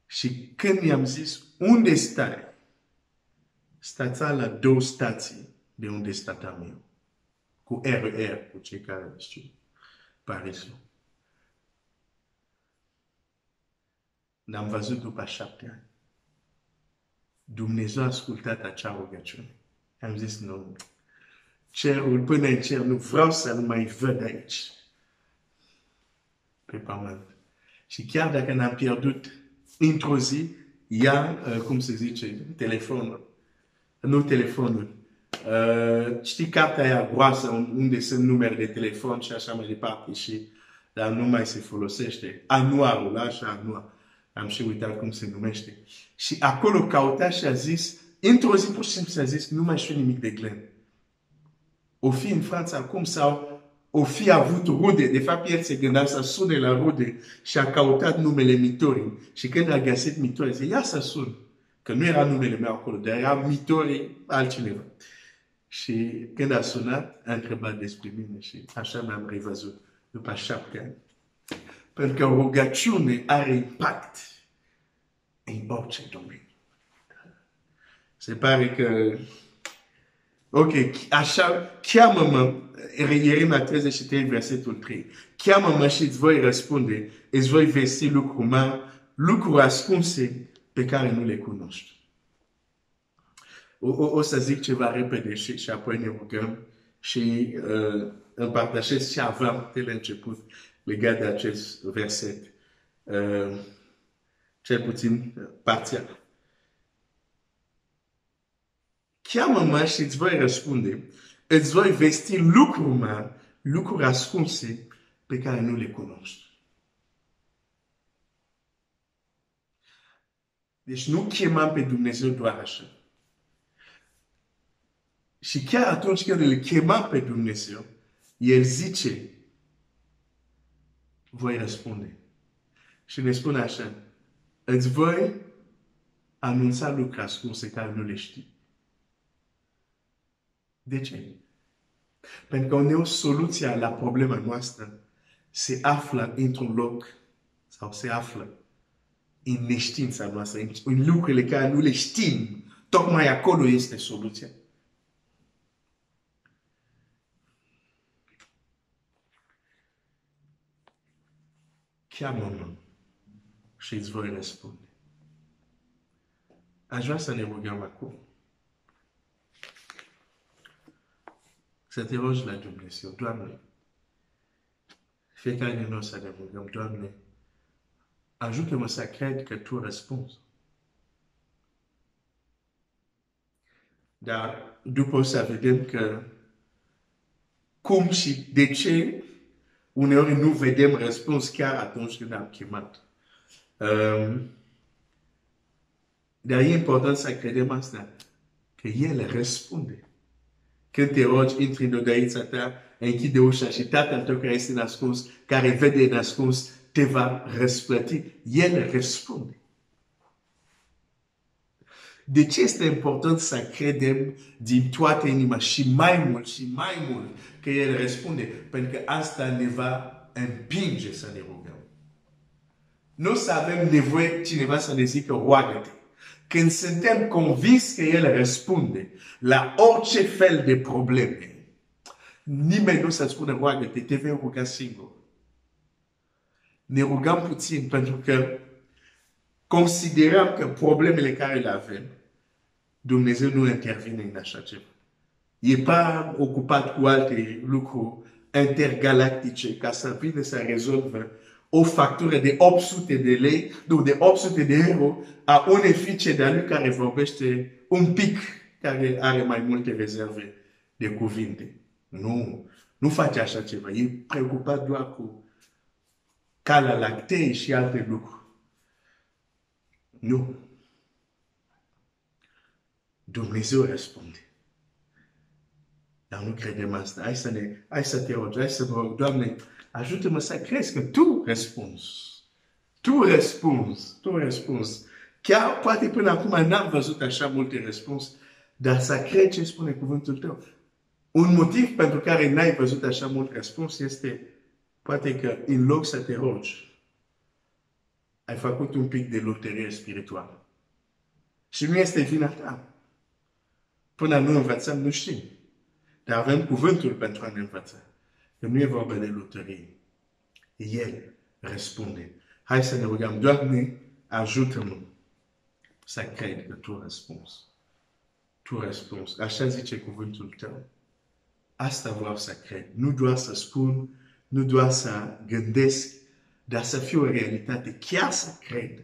Și când mi-am zis, unde stai? Stația la 2 stații de unde stăteam eu. Cu RER, cu cei care știu Parisul. L-am văzut după 7 ani. Dumnezeu a ascultat acea rugăciune. Am zis, nu, cerul până în cer, nu vreau să nu mai văd aici. Pe pământ. Și chiar dacă n-am pierdut într-o zi, ia, cum se zice, telefonul. Nu telefonul. Știi cartea aia groasă unde sunt numere de telefon și așa mai departe și dar nu mai se folosește. Anuarul, așa, anuar. Am și uitat cum se numește. Și acolo căuta și a zis, într-o zi pur și simplu și a zis, nu mai știu nimic de Glenn. O fi în Franța acum sau o fi avut rude. De fapt, el se gândea să sune la rude și a căutat numele Mitori. Și când a găsit Mitori, zice, ia să sun. Că nu era numele meu acolo, dar era Mitori altcineva. Și când a sunat, a întrebat despre mine și așa m-am revăzut după 7 ani. Pentru că rugăciune are impact în orice domeniu. Se pare că, ok, așa, cheamă-mă, Ieremia 33, versetul 3. Cheamă-mă și îți voi răspunde, îți voi vesti lucruri mari, lucruri ascunse pe care nu le cunoști. O să zic ceva repede și apoi ne rugăm și împărtășesc ce aveam de la început legat de acest verset. Cel puțin parțial. Cheamă-mă și îți voi răspunde. Îți voi vesti lucruri mari, lucruri ascunse pe care nu le cunoști. Deci nu chemam pe Dumnezeu doar așa. Și chiar atunci când îl chemam pe Dumnezeu, El zice, voi răspunde. Și ne spune așa, îți voi anunța lucruri ascunse care nu le știi. De ce? Pentru că uneori soluția la problema noastră se află într-un loc sau se află în neștiința noastră, în lucrurile care nu le știm. Tocmai acolo este soluția. Cheamă-mă și îți voi răspunde. Aș vrea să ne rugăm acum. Să te rogi la Dumnezeu, Doamne. Fiecare din noi să ne rugăm, Doamne, ajută-mă să cred că Tu răspunzi. Dar după o să vedem că cum și de ce uneori nu vedem răspuns chiar atunci când am chemat. Dar e important să credem asta, că El răspunde. Când te rogi, intri în odăița ta, închide ușa și Tatăl tău care este nascuns, care vede nascuns, te va răsplăti. El răspunde. De ce este important să credem din toată inima și mai mult că El răspunde? Pentru că asta ne va împinge să ne rugăm. Nu o să avem nevoie cineva să ne zică roagă-te. Când suntem convins că El răspunde la orice fel de probleme, nimeni nu să spună roagă-te, te vei ruga singur. Ne rugăm puțin pentru că considerăm că problemele care le avem, Dumnezeu nu intervine în așa ceva. E pas ocupat cu alte lucruri intergalactice ca să vină să rezolve o factură de 800 de lei, de 800 de euro a unei fiice de-a lui care vorbește un pic, care are mai multe rezerve de cuvinte. Nu face așa ceva. E preocupat doar cu cala lactei și alte lucruri. Nu. Dumnezeu răspunde. Dar nu credem asta. Hai să te rogi, hai să vă rog, Doamne, ajută-mă să crezi că Tu răspunzi. Tu răspunzi. Chiar poate până acum n-am văzut așa multe răspuns, dar să cred ce spune cuvântul Tău. Un motiv pentru care n-ai văzut așa mult răspuns este poate că în loc să te rogi, ai făcut un pic de loterie spirituală. Și nu este vina ta. Până nu învățăm, nu știm. Dar avem cuvântul pentru a ne învăța. Că nu e vorba de loterie. El răspunde. Hai să ne rugăm, Doamne, ajută-mă să cred că Tu răspunzi. Tu răspunzi. Așa zice cuvântul Tău. Asta vreau să cred. Nu doar să spun, nu doar să gândesc, dar să fie o realitate. Chiar să cred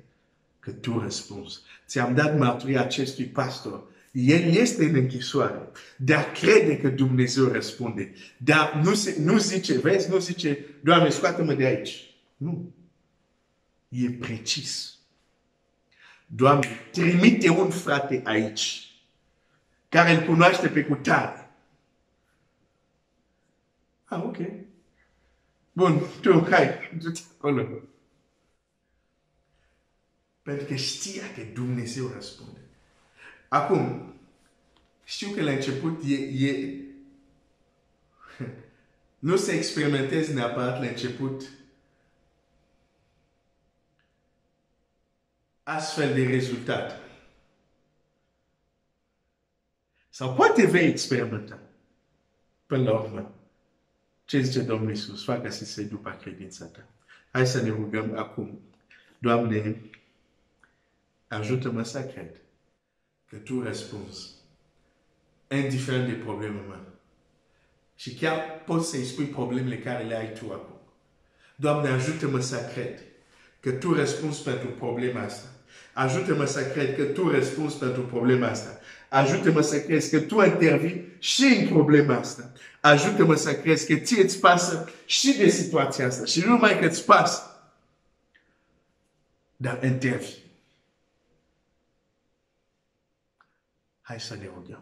că Tu răspunzi. Ți-am dat mărturia acestui pastor. El este în închisoare, dar crede că Dumnezeu răspunde. Dar nu zice, vezi, nu zice, Doamne, scoate-mă de aici. Nu. E precis. Doamne, trimite un frate aici, care îl cunoaște pe cutare. Ok. Bun, tu, hai, du-te acolo. Pentru că știa că Dumnezeu răspunde. Acum, știu că la început nu se experimentezi neapărat la început astfel de rezultat. Sau poate vei experimenta. Până la urmă, ce zice Domnul Iisus? Facă să se după credința ta. Hai să ne rugăm acum. Doamne, ajută-mă să cred că Tu răspunzi, indiferent de problema mea. Și chiar poți să-i spui problemele care le ai Tu acum. Doamne, ajută-mă să cred că Tu răspunzi pentru problema asta. Ajută-mă să cred că Tu răspunzi pentru problema asta. Ajută-mă să crezi că Tu intervii și în problema asta. Ajută-mă să crezi că Ție îți pasă și de situația asta. Și nu numai că îți pasă, dar intervii. haisale oga.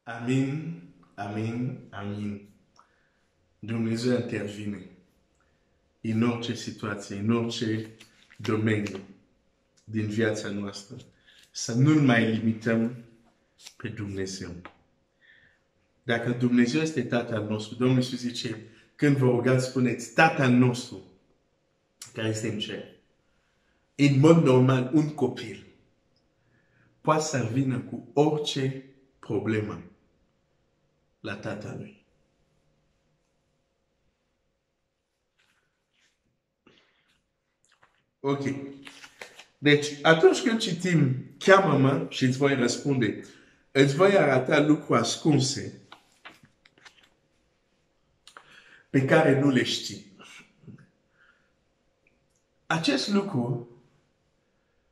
Amin, amin, amin. Dumnezeu intervine în orice situație, în orice domeniu din viața noastră. Să nu mai limităm pe Dumnezeu. Dacă Dumnezeu este Tatăl nostru, Domnul Iisus zice, când vă rugați, spuneți, Tatăl nostru, care este în cer. În mod normal, un copil poate să vină cu orice problemă la tatălui. Ok. Deci, atunci când citim, cheamă-mă și îți voi răspunde, îți voi arăta lucruri ascunse pe care nu le știi. Acest lucru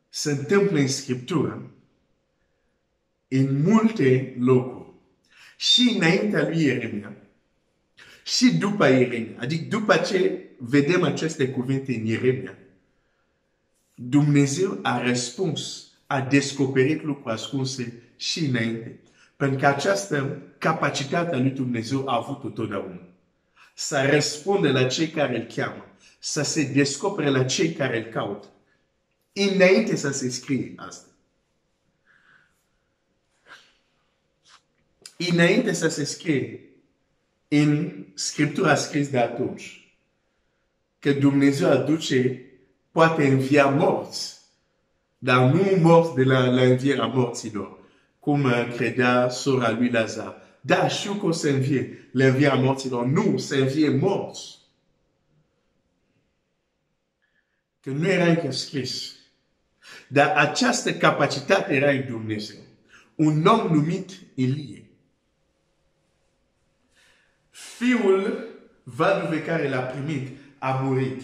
se întâmplă în Scriptură în multe locuri. Și înaintea lui Ieremia, și după Ieremia. Adică după ce vedem aceste cuvinte în Ieremia, Dumnezeu a răspuns, a descoperit lucruri ascunse și înainte. Pentru că această capacitate a lui Dumnezeu a avut-o totdeauna. Să răspunde la cei care îl cheamă, să se descopere la cei care îl caută. Înainte să se scrie asta. Înainte să se scrie în Scriptura scris de atunci, că Dumnezeu aduce, poate învia morți, dar nu morți de la învierea morților, cum credea sora lui Lazar. Da, știu că o să învie la învierea morților. Nu, să învie morți. Că nu era încă scris. Dar această capacitate era în Dumnezeu. Un om numit Ilie. Fiul văduvei care l-a primit a murit.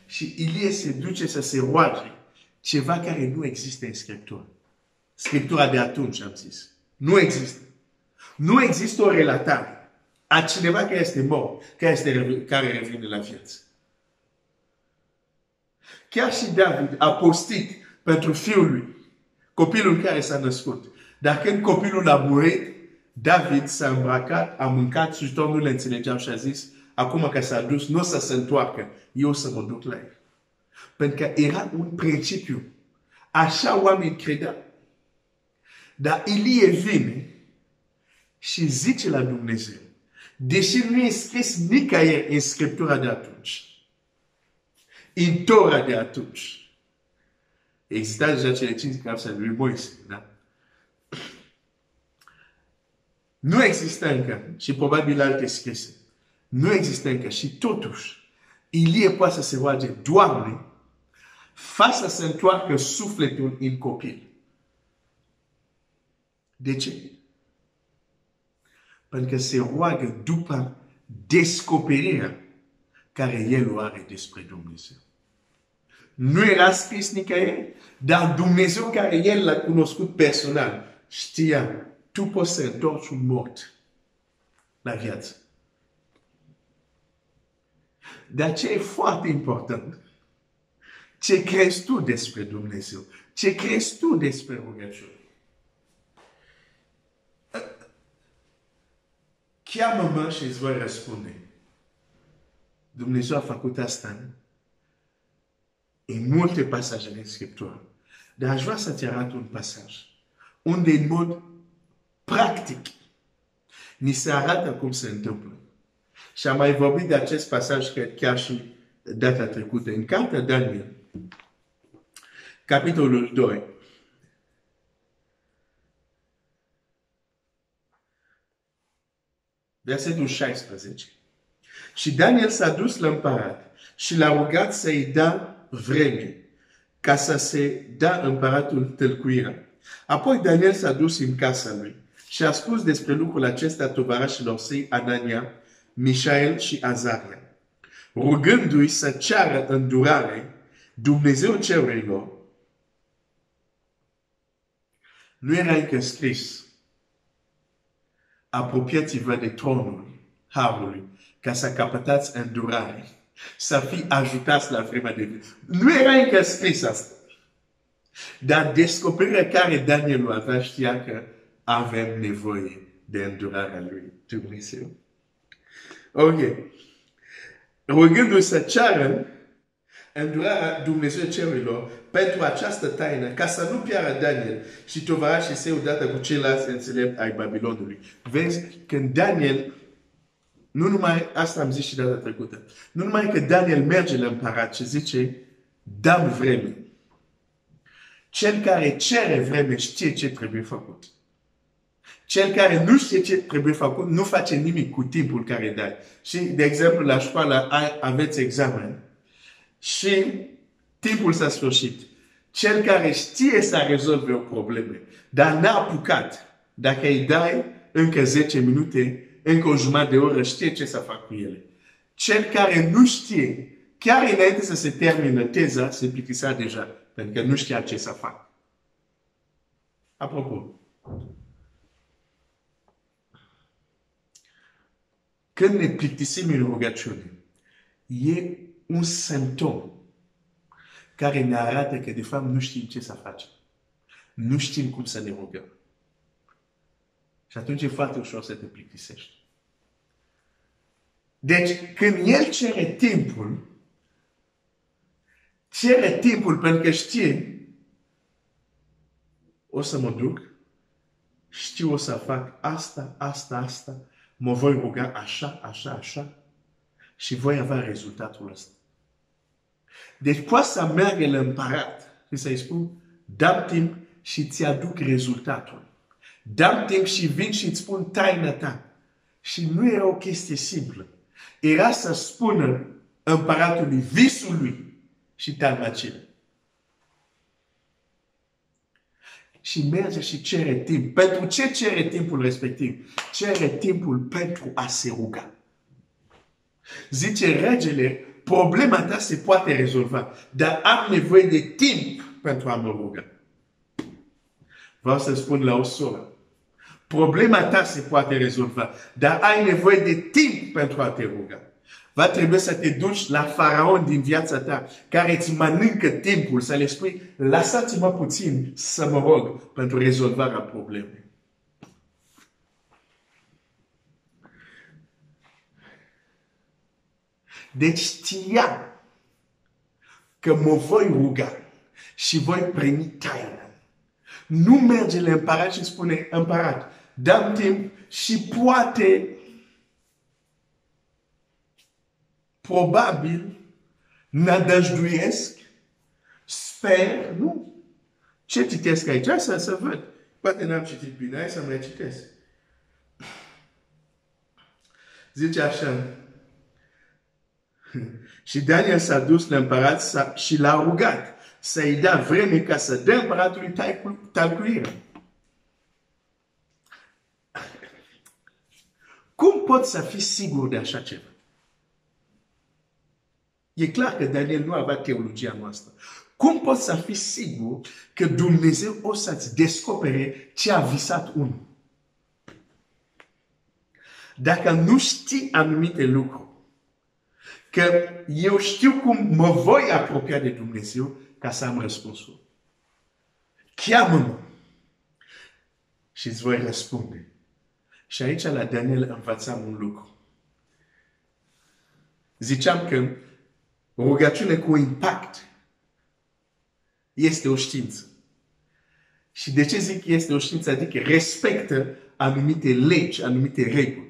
Și Ilie se duce să se roage ceva care nu există în Scriptură. Scriptura de atunci, am zis. Nu există. Nu există o relatare a cineva care este mort, care revine la viață. Chiar și David a postit pentru fiul lui, copilul care s-a născut. Dar când copilul a murit, David s-a îmbrăcat, a mâncat și tot nu le înțelegeam și a zis, acum că s-a dus, nu o să se întoarcă, eu o să mă duc la el. Pentru că era un principiu. Așa oamenii credeau. Dar Ilie vine și zice la Dumnezeu, deși nu e scris nicăieri în Scriptura de atunci, în Torah de atunci, exista deja cele 5 cărți ale lui Moise, da? Nu există încă, și probabil alte scrise, nu există încă și totuși, Ilie poate să se roage, Doamne, fa să se întoarcă sufletul în copil. De ce? Pentru că se roagă după descoperirea care el o are despre Dumnezeu. Nu era scris nicăieri, dar Dumnezeu care el l-a cunoscut personal știa, tu poți să întorci un mort la viață. De aceea e foarte important ce crezi tu despre Dumnezeu, ce crezi tu despre rugăciune. Cheamă-mă și îți voi răspunde. Dumnezeu a făcut asta în multe pasaje din Scriptură. Dar aș vrea să te arăt un pasaj unde în mod practic ni se arată cum se întâmplă. Și am mai vorbit de acest pasaj chiar și data trecută. În cartea Daniel, capitolul 2, versetul 16. Și Daniel s-a dus la împărat și l-a rugat să-i dea vreme ca să se dea împăratul tălcuirea. Apoi Daniel s-a dus în casa lui și a spus despre lucrul acesta tovarășilor săi Anania, Mișael și Azaria, rugându-i să ceară îndurare Dumnezeu cerurilor. Nu era încă scris, apropiați-vă de tronul Harului ca să capătați îndurare, să fii ajutați la vremea de viață. Nu era încă scris asta. Dar descoperirea care Daniel o avea știa că avem nevoie de îndurarea lui Dumnezeu. Ok. Rugându-se să ceară îndurarea Dumnezeu cerurilor pentru această taină, ca să nu piară Daniel și tovarașii săi odată cu ceilalți înțelepți ai Babilonului. Vezi, când Daniel, nu numai, asta am zis și data trecută, nu numai că Daniel merge la împărat și zice, dăm vreme. Cel care cere vreme știe ce trebuie făcut. Cel care nu știe ce trebuie făcut, nu face nimic cu timpul care dai. Și, de exemplu, la școală aveți examen și timpul s-a sfârșit. Cel care știe să rezolve o problemă, dar n-a apucat, dacă îi dai încă 10 minute, încă o jumătate de oră, știe ce să facă cu ele. Cel care nu știe, chiar înainte să se termine teza, se plictisea deja, pentru că nu știa ce să facă. Apropo, când ne plictisim în rugăciune, e un simptom care ne arată că de fapt nu știm ce să facem. Nu știm cum să ne rugăm. Și atunci e foarte ușor să te plictisești. Deci, când el cere timpul pentru că știe, o să mă duc, știu o să fac asta, mă voi ruga așa, și voi avea rezultatul ăsta. Deci poate să meargă la împărat și să-i spun, dăm timp și ți-aduc rezultatul. Dăm timp și vin și îți spun taina ta. Și nu era o chestie simplă. Era să spună împăratului visul lui și talmacile. Și merge și cere timp. Pentru ce cere timpul respectiv? Cere timpul pentru a se ruga. Zice regele, problema ta se poate rezolva, dar am nevoie de timp pentru a mă ruga. Vreau să spun la o soră, problema ta se poate rezolva, dar ai nevoie de timp pentru a te ruga. Va trebui să te duci la faraon din viața ta, care îți mănâncă timpul, să le spui, lăsați-mă puțin să mă rog pentru rezolvarea problemei. Deci știa că mă voi ruga și voi primi taina. Nu merge la împărat și spune, împărat, dăm timp și poate, probabil, nădăjduiesc, sper, nu. Ce citesc aici? Hai să văd. Poate n-am citit bine, hai să mai citesc. Zice așa, și Daniel s-a dus la împărat și l-a rugat să-i dea vreme ca să dea împăratului talcuire. Cum poți să fii sigur de așa ceva? E clar că Daniel nu avea teologia noastră. Cum poți să fii sigur că Dumnezeu o să-ți descopere ce a visat unul? Dacă nu știi anumite lucruri, că eu știu cum mă voi apropia de Dumnezeu ca să am răspunsul. Cheamă-mă și îți voi răspunde. Și aici la Daniel învățam un lucru. Ziceam că rugăciune cu impact este o știință. Și de ce zic că este o știință? Adică respectă anumite legi, anumite reguli.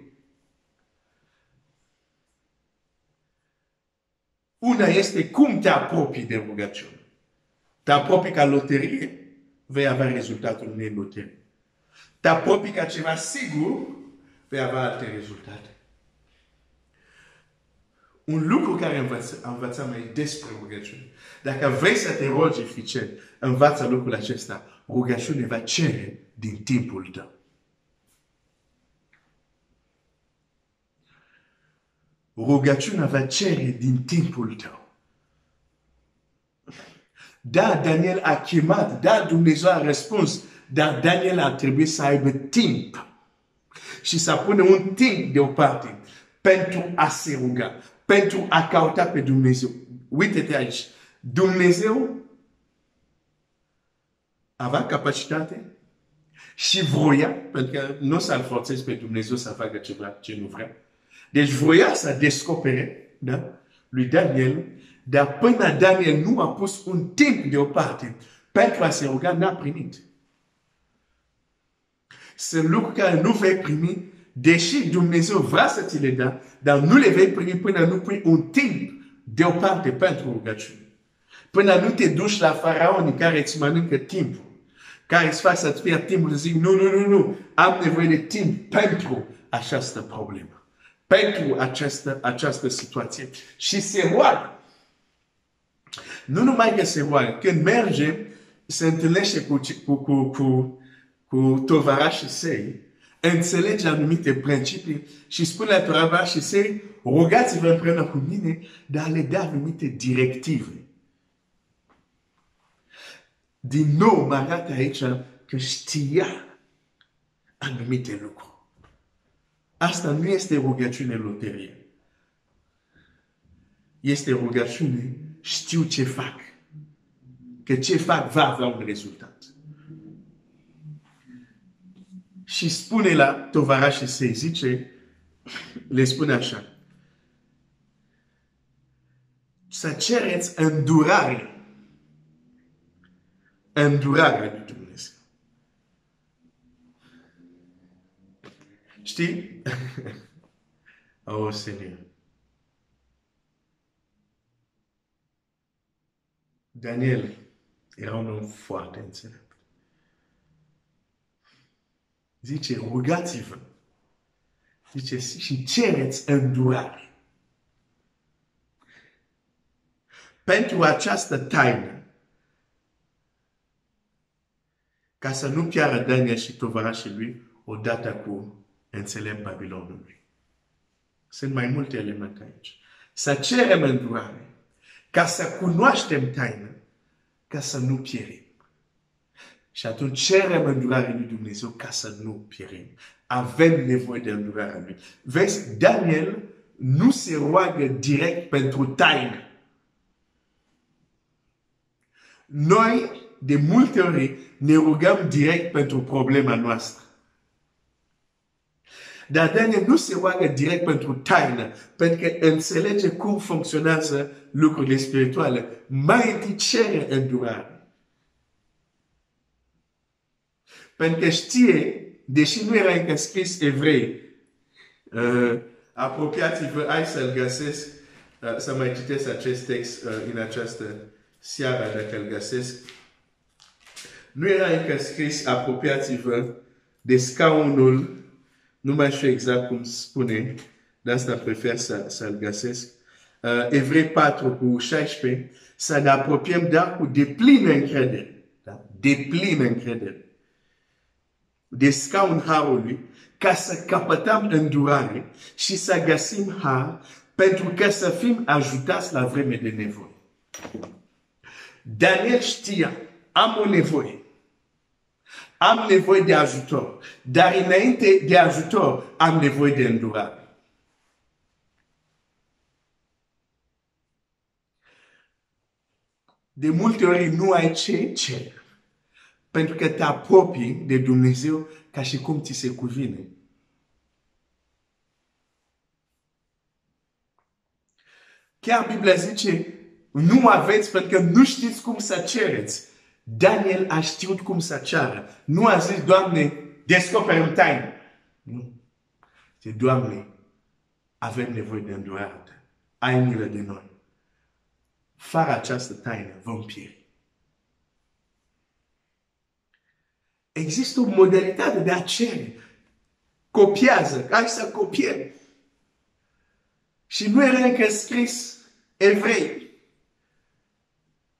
Una este cum te apropii de rugăciune. Te apropii ca loterie, vei avea rezultatul unei loterii. Te apropii ca ceva sigur, vei avea alte rezultate. Un lucru care învățăm mai despre rugăciune. Dacă vrei să te rogi eficient, învață lucrul acesta. Rugăciune va cere din timpul tău. Rugăciunea va cere din timpul tău. Da, Daniel a chemat, da, Dumnezeu a răspuns, dar Daniel a trebuit să aibă timp și să pună un timp deoparte pentru a se ruga, pentru a cauta pe Dumnezeu. Uite-te aici, Dumnezeu avea capacitate, Și vroia, pentru că nu să-L forțezi pe Dumnezeu să facă ceva ce nu vrea. Deci vroia să descopere, da, lui Daniel, dar până Daniel nu a pus un timp deoparte pentru a se ruga, n-a primit. Sunt lucruri care nu vei primi, deși Dumnezeu vrea să ți le dea, dar nu le vei primi până nu pui un timp deoparte pentru rugăciune. Până nu te duci la faraonii care îți mănâncă timpul, care îți fac să-ți pierzi timpul, zic, nu, am nevoie de timp pentru această problemă, pentru această situație. Și se roagă. Nu numai că se roagă, când merge, se întâlnește cu tovarașii săi, înțelege anumite principii și spune la tovarașii săi, rugați-vă împreună cu mine, dar le dă anumite directive. Din nou mă arată aici că știa anumite lucruri. Asta nu este rugăciune loterie. Este rugăciune, știu ce fac. Că ce fac va avea un rezultat. Și spune la tovarașii săi, zice, le spune așa, să cereți îndurare lui Dumnezeu. Știi? Oh, Seigneur. Daniel era un om foarte înțelept. Zice, rugați-vă. Zice, și cereți îndurare. Pentru această taină, ca să nu piară Daniel și tovarașii lui odată cu înțelept Babilonului. Sunt mai multe elemente aici. Să cerem îndurare, ca să cunoaștem taină, ca să nu pierim. Și atunci cerem îndurarea lui Dumnezeu ca să nu pierim. Avem nevoie de îndurarea lui. Vezi, Daniel nu se roagă direct pentru taină. Noi, de multe ori, ne rugăm direct pentru problema noastră. Dar Daniel nu se roagă direct pentru taină, pentru că înțelege cum funcționează lucrurile spirituale. Mai întâi cere îndurare. Pentru că știe, deși nu era încă scris evrei, apropiați-vă, hai să-l găsesc, să mai citesc acest text în această seară, dacă îl găsesc. Nu era încă scris, apropiați-vă de scaunul, nu mai știu exact cum spune, de asta prefer să-l găsesc. Evrei 4 cu 16, să ne apropiem dar cu deplină încredere. Da? Deplină încredere. De scaun harului, ca să capătăm îndurare și să găsim har, pentru că să fim ajutați la vreme de nevoie. Daniel știa, am o nevoie. Am nevoie de ajutor. Dar înainte de ajutor, am nevoie de îndurare. De multe ori nu ai ce cere. Pentru că te apropii de Dumnezeu ca și cum ți se cuvine. Chiar Biblia zice, nu aveți pentru că nu știți cum să cereți. Daniel a știut cum să ceară. Nu a zis, Doamne, descoperi-mi taină. Nu. Zice, Doamne, avem nevoie de îndurare. Ai milă de noi. Fără această taină vom pieri. Există o modalitate de a cere. Copiază. Hai să copiem. Și nu era încă scris evrei.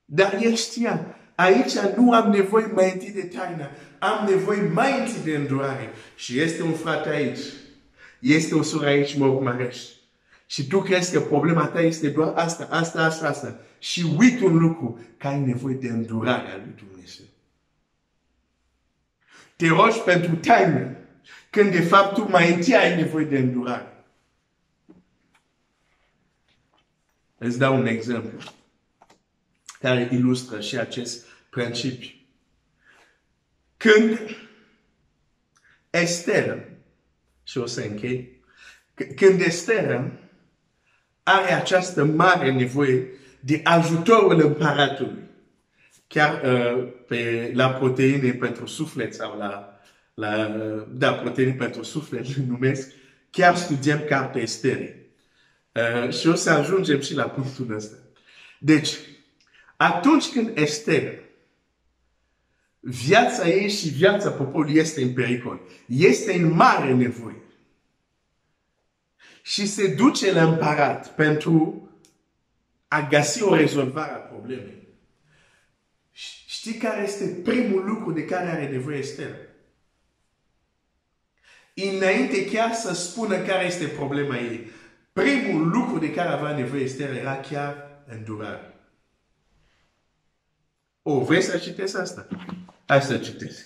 Dar el știa. Aici nu am nevoie mai întâi de taină. Am nevoie mai întâi de îndurare. Și este un frate aici. Este o soră aici, mă urmărești. Și tu crezi că problema ta este doar asta. Și uite un lucru, că ai nevoie de îndurarea lui Dumnezeu. Te rogi pentru taină, când de fapt tu mai întâi ai nevoie de îndurare. Îți dau un exemplu care ilustră și acest principiu. Când Esther, și o să închei, când Esther are această mare nevoie de ajutorul împăratului, chiar la proteine pentru suflet sau da, proteine pentru suflet, le numesc, chiar studiem cartea Esterii. Și o să ajungem și la punctul ăsta. Deci, atunci când Ester, viața ei și viața poporului este în pericol, este în mare nevoie, și se duce la împărat pentru a găsi o rezolvare a problemei. Știi care este primul lucru de care are nevoie Ester? Înainte chiar să spună care este problema ei, primul lucru de care avea nevoie Ester era chiar îndurare. Vrei să citesc asta? Hai să citesc.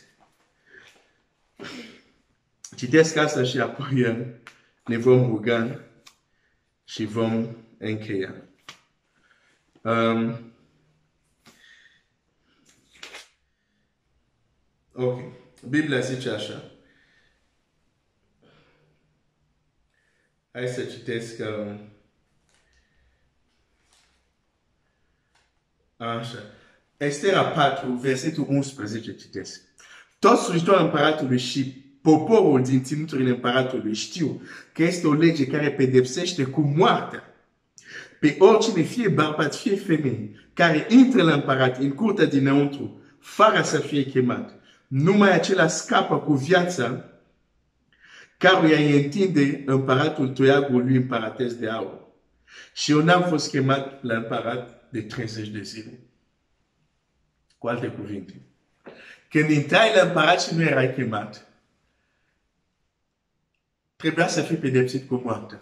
Citesc asta și apoi ne vom ruga și vom încheia. Ok. Biblia zice așa. Hai să citesc. Așa. Estera 4, versetul 11 citesc. Toți slujitorii împăratului și poporul din ținuturile împăratului știu că este o lege care pedepsește cu moartea pe oricine, fie bărbat, fie femeie, care intră la împărat în curtea dinăuntru, fără să fie chemat. Numai acela scapă cu viața, căruia îi întinde împăratul toiagul lui împăratesc de aur. Și eu n-am fost chemat la împărat de 30 de zile. Cu alte cuvinte, când intrai la împărat și nu erai chemat, trebuia să fii pedepsit cu moartea.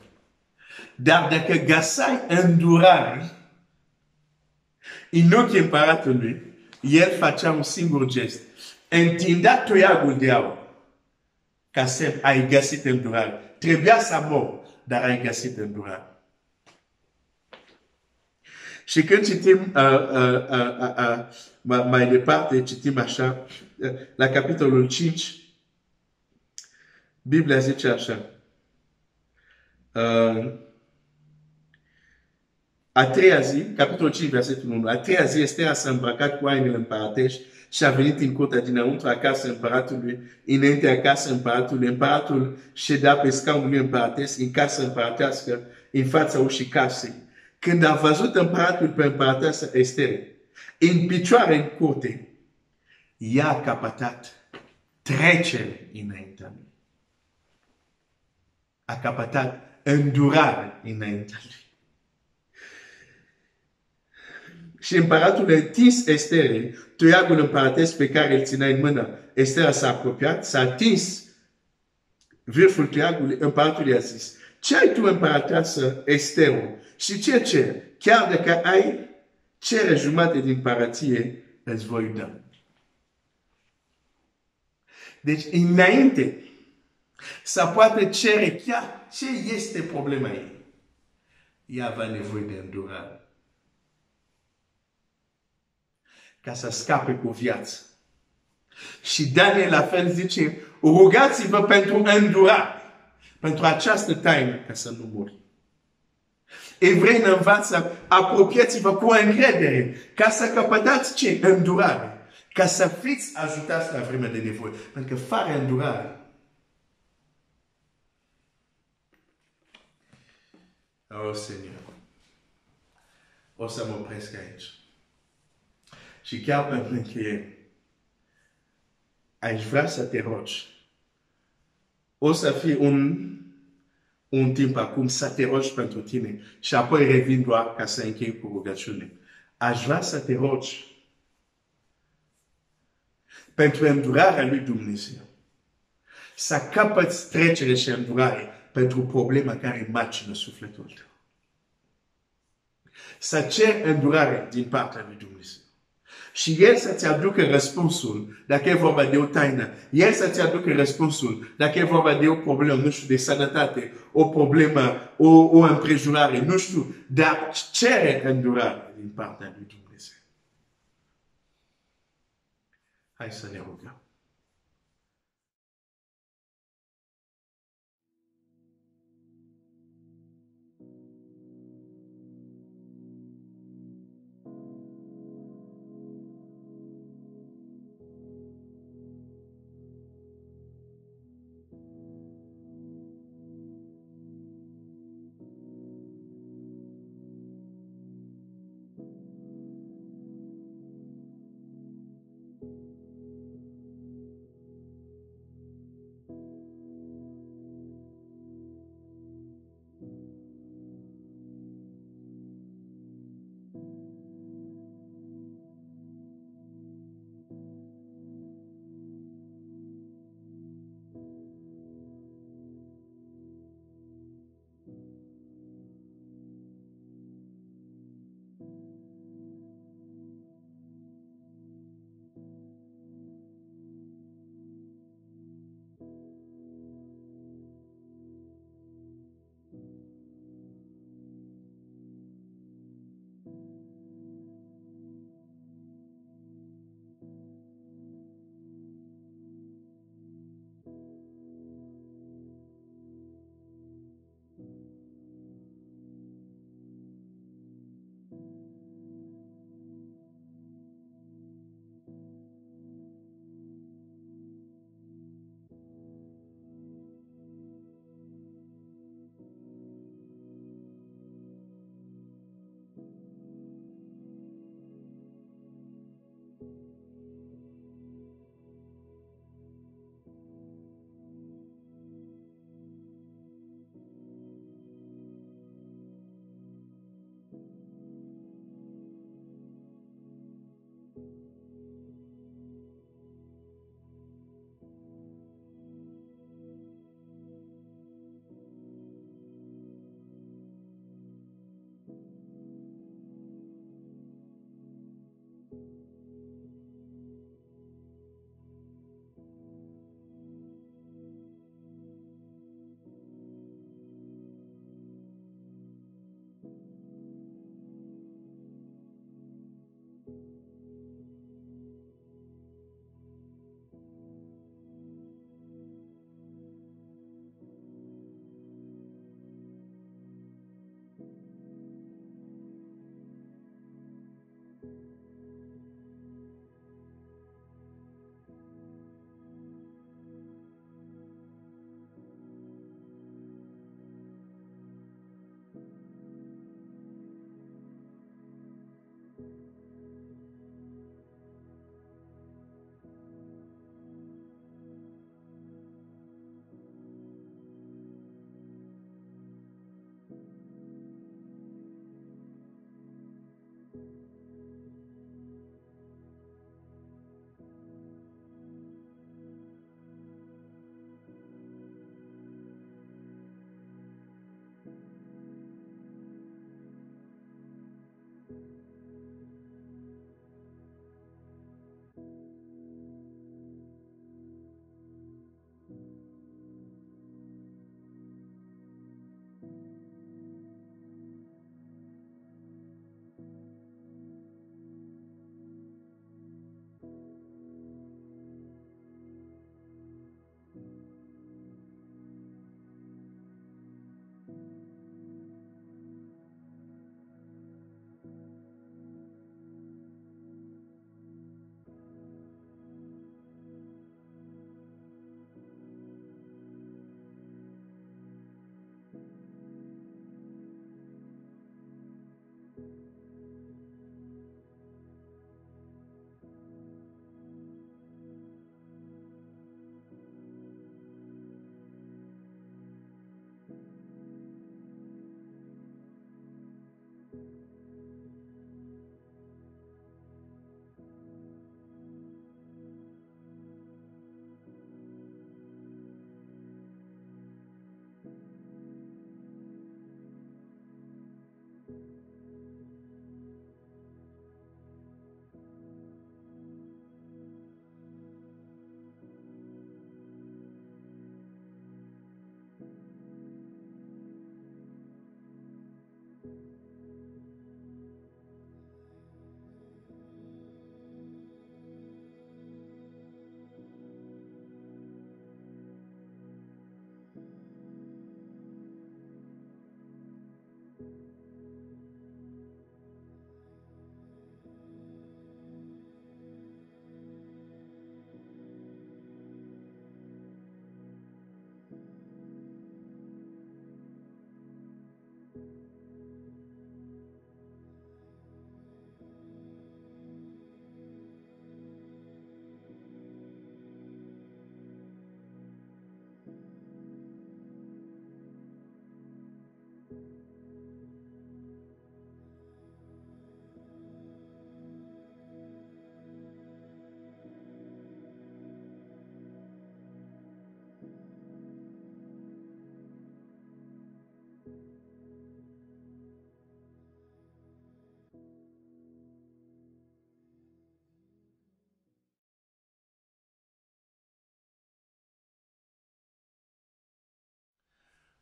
Dar dacă găsai îndurare în ochii împăratului, el facea un singur gest. Întindea toiagul de aur ca să ai găsit îndurare. Trebuia să mor, dar ai găsit îndurare. Și când citim mai departe, citim așa, la capitolul 5, Biblia zice așa. A treia zi, capitolul 5, versetul 1, a treia zi Estera s-a îmbrăcat cu hainele împăratești și a venit în curtea dinăuntru acasă împăratului, înainte acasă împăratului. Împăratul ședea pe scaunul lui împăratesc în casa împăratească, în fața ușii casei. Când a văzut împăratul pe împărateasă Ester, în picioare în curte, ea a capătat trecere înaintea lui. A capătat îndurare înaintea lui. Și împăratul a întins Ester, toiagul împăratesc pe care îl ținea în mână. Ester s-a apropiat, s-a atins vârful toiagului, împăratul i-a zis: ce ai tu, împărăteasă Ester? Și ce cer? Chiar dacă ai cere jumate din împărăție, îți voi da. Deci, înainte să poată cere chiar ce este problema ei, ea avea nevoie de îndurare. Ca să scape cu viață. Și Daniel la fel zice: rugați-vă pentru îndurare, pentru această taină, ca să nu muri. Evrei ne învață: apropiați-vă cu încredere, ca să căpătați ce? Îndurare. Ca să fiți ajutați la vremea de nevoie. Pentru că fără îndurare, Seigneur, o să mă opresc aici. Și chiar pentru încheiere, aș vrea să te rogi. O să fie un timp acum să te rogi pentru tine și apoi revin doar ca să închei cu rugăciune. Aș vrea să te rogi pentru îndurarea lui Dumnezeu. Să capăți trecere și îndurare pentru problema care macină sufletul tău. Să ceri îndurare din partea lui Dumnezeu. Și El să-ți aducă răspunsul dacă e vorba de o taină. El să-ți aducă răspunsul dacă e vorba de o problemă, nu știu, de sănătate, o problemă, o împrejurare, nu știu, dar cere îndurare din partea lui Dumnezeu. Hai să ne rugăm.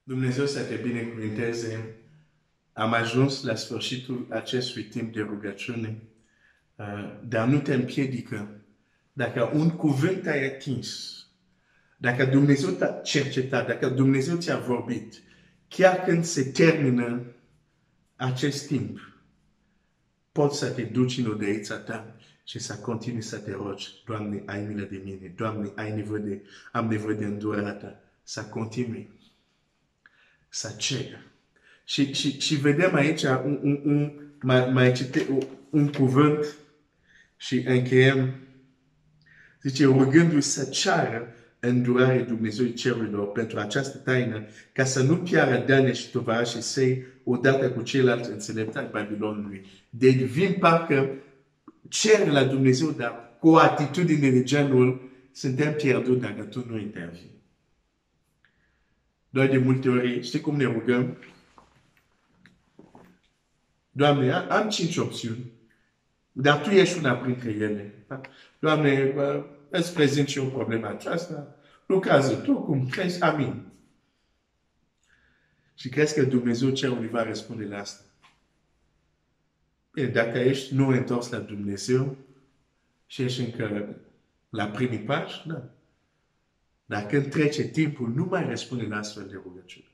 Dumnezeu să te binecuvinteze. Am ajuns la sfârșitul acestui timp de rugăciune, dar nu te împiedică. Dacă un cuvânt ai atins, dacă Dumnezeu te-a cercetat, dacă Dumnezeu ți-a vorbit, chiar când se termină acest timp, poți să te duci în odăița ta și să continui să te rogi. Doamne, ai milă de mine. Doamne, am nevoie de îndurarea ta. Să continui. Să cer. Și vedem aici mai cite un cuvânt și încheiem. Zice, rugându-i să ceară îndurare Dumnezeu cerurilor pentru această taină, ca să nu piară Daniel și tovarășii săi odată cu ceilalți înțelepți ai Babilonului. Deci vin parcă cer la Dumnezeu, dar cu o atitudine de genul, suntem pierduți dacă tu nu intervii. Noi de multe ori, știi cum ne rugăm? Doamne, am 5 opțiuni, dar tu ești una printre ele. Doamne, îți prezint și eu problema aceasta, lucrează tu cum crezi, amin. Și crezi că Dumnezeu cerului va răspunde la asta? Bine, dacă ești nu întors la Dumnezeu și ești încă la primii pași, da. Dar când trece timpul, nu mai răspunde la astfel de rugăciuni.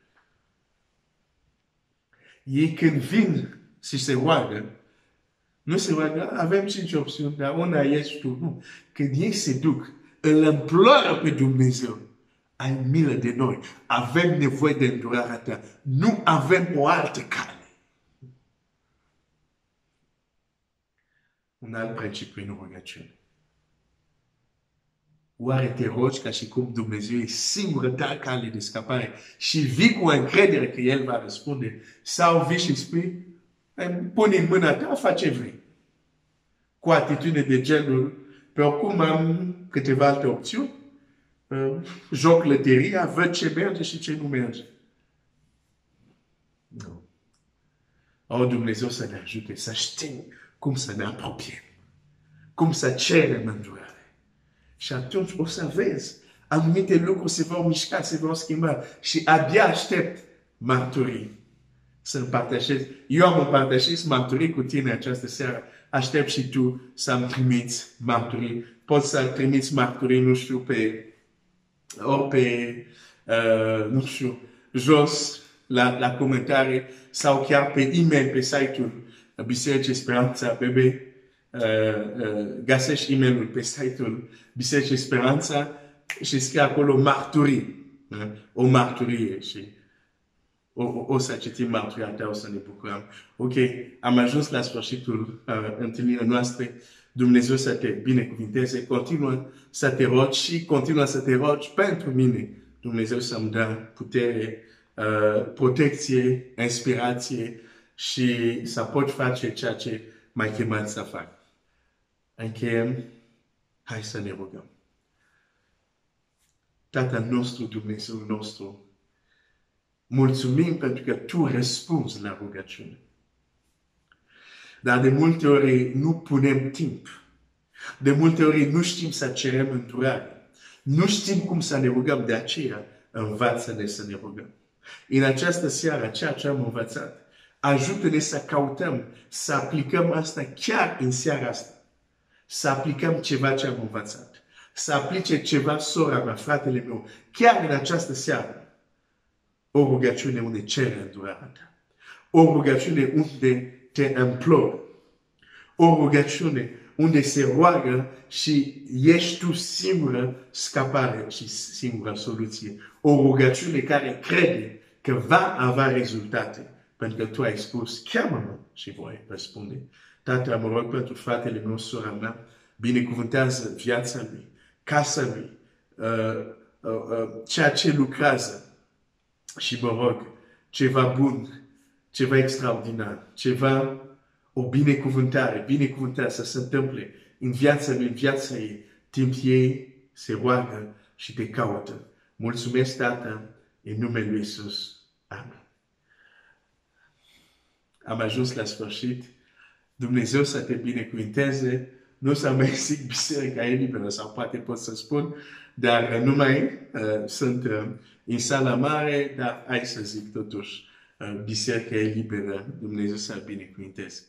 Ei când vin și se roagă, nu se roagă, avem 5 opțiuni, dar una ești tu. Nu. Când ei se duc, îl imploră pe Dumnezeu. Ai milă de noi. Avem nevoie de îndurarea ta. Nu avem o altă cale. Un alt principiu în rugăciune. Oare te rogi ca și cum Dumnezeu e singură ta cale de scapare și vii cu încredere că El va răspunde? Sau vii și spui, pune în mâna ta, fă ce vrei. Cu atitudine de genul, pe oricum am câteva alte opțiuni, joc loteria, văd ce merge și ce nu merge. Nu. O, Dumnezeu să ne ajute să știm cum să ne apropiem, cum să cerem îndurare. Și atunci o să vezi, anumite lucruri se vor mișca, se vor schimba și abia aștept mărturii să împărtășesc. Eu am împărtășit mărturii cu tine această seară. Aștept și tu să-mi trimiți mărturii. Poți să trimiți mărturii, nu știu, nu știu, jos la comentarii sau chiar pe e-mail pe site-ul Bisericii Speranța BB. Găsești e-mailul pe site-ul Bisericii Speranța și scrie acolo mărturii. O mărturie și o să citim mărturia ta, o să ne bucurăm. Ok, am ajuns la sfârșitul întâlnirii noastre. Dumnezeu să te binecuvinteze, continuă să te rogi și continuă să te rogi pentru mine. Dumnezeu să-mi dea putere, protecție, inspirație și să pot face ceea ce m-ai chemat să fac. Încheiem, hai să ne rugăm. Tatăl nostru, Dumnezeu nostru, mulțumim pentru că tu răspunzi la rugăciune. Dar de multe ori nu punem timp. De multe ori nu știm să cerem îndurare. Nu știm cum să ne rugăm, de aceea învață-ne să ne rugăm. În această seară, ceea ce am învățat, ajută-ne să căutăm, să aplicăm asta chiar în seara asta. Să aplicăm ceva ce am învățat. Să aplice ceva sora mea, fratele meu, chiar în această seară. O rugăciune unde cere îndurarea ta. O rugăciune unde te imploră. O rugăciune unde se roagă și ești tu singură scapare și singura soluție. O rugăciune care crede că va avea rezultate. Pentru că tu ai spus, cheamă-mă și voi răspunde. Tată, mă rog pentru fratele meu, sora mea, binecuvântează viața lui, casa lui, ceea ce lucrează. Și mă rog, ceva bun, ceva extraordinar, ceva, o binecuvântare să se întâmple în viața lui, în viața ei, timp ei se roagă și te caută. Mulțumesc, Tată, în numele lui Iisus. Amen. Am ajuns la sfârșit. Dumnezeu să te binecuvinteze. Nu să mai zic biserica e liberă, sau poate pot să spun, dar nu mai sunt în sala mare, dar hai să zic totuși, biserica e liberă. Dumnezeu să binecuvinteze.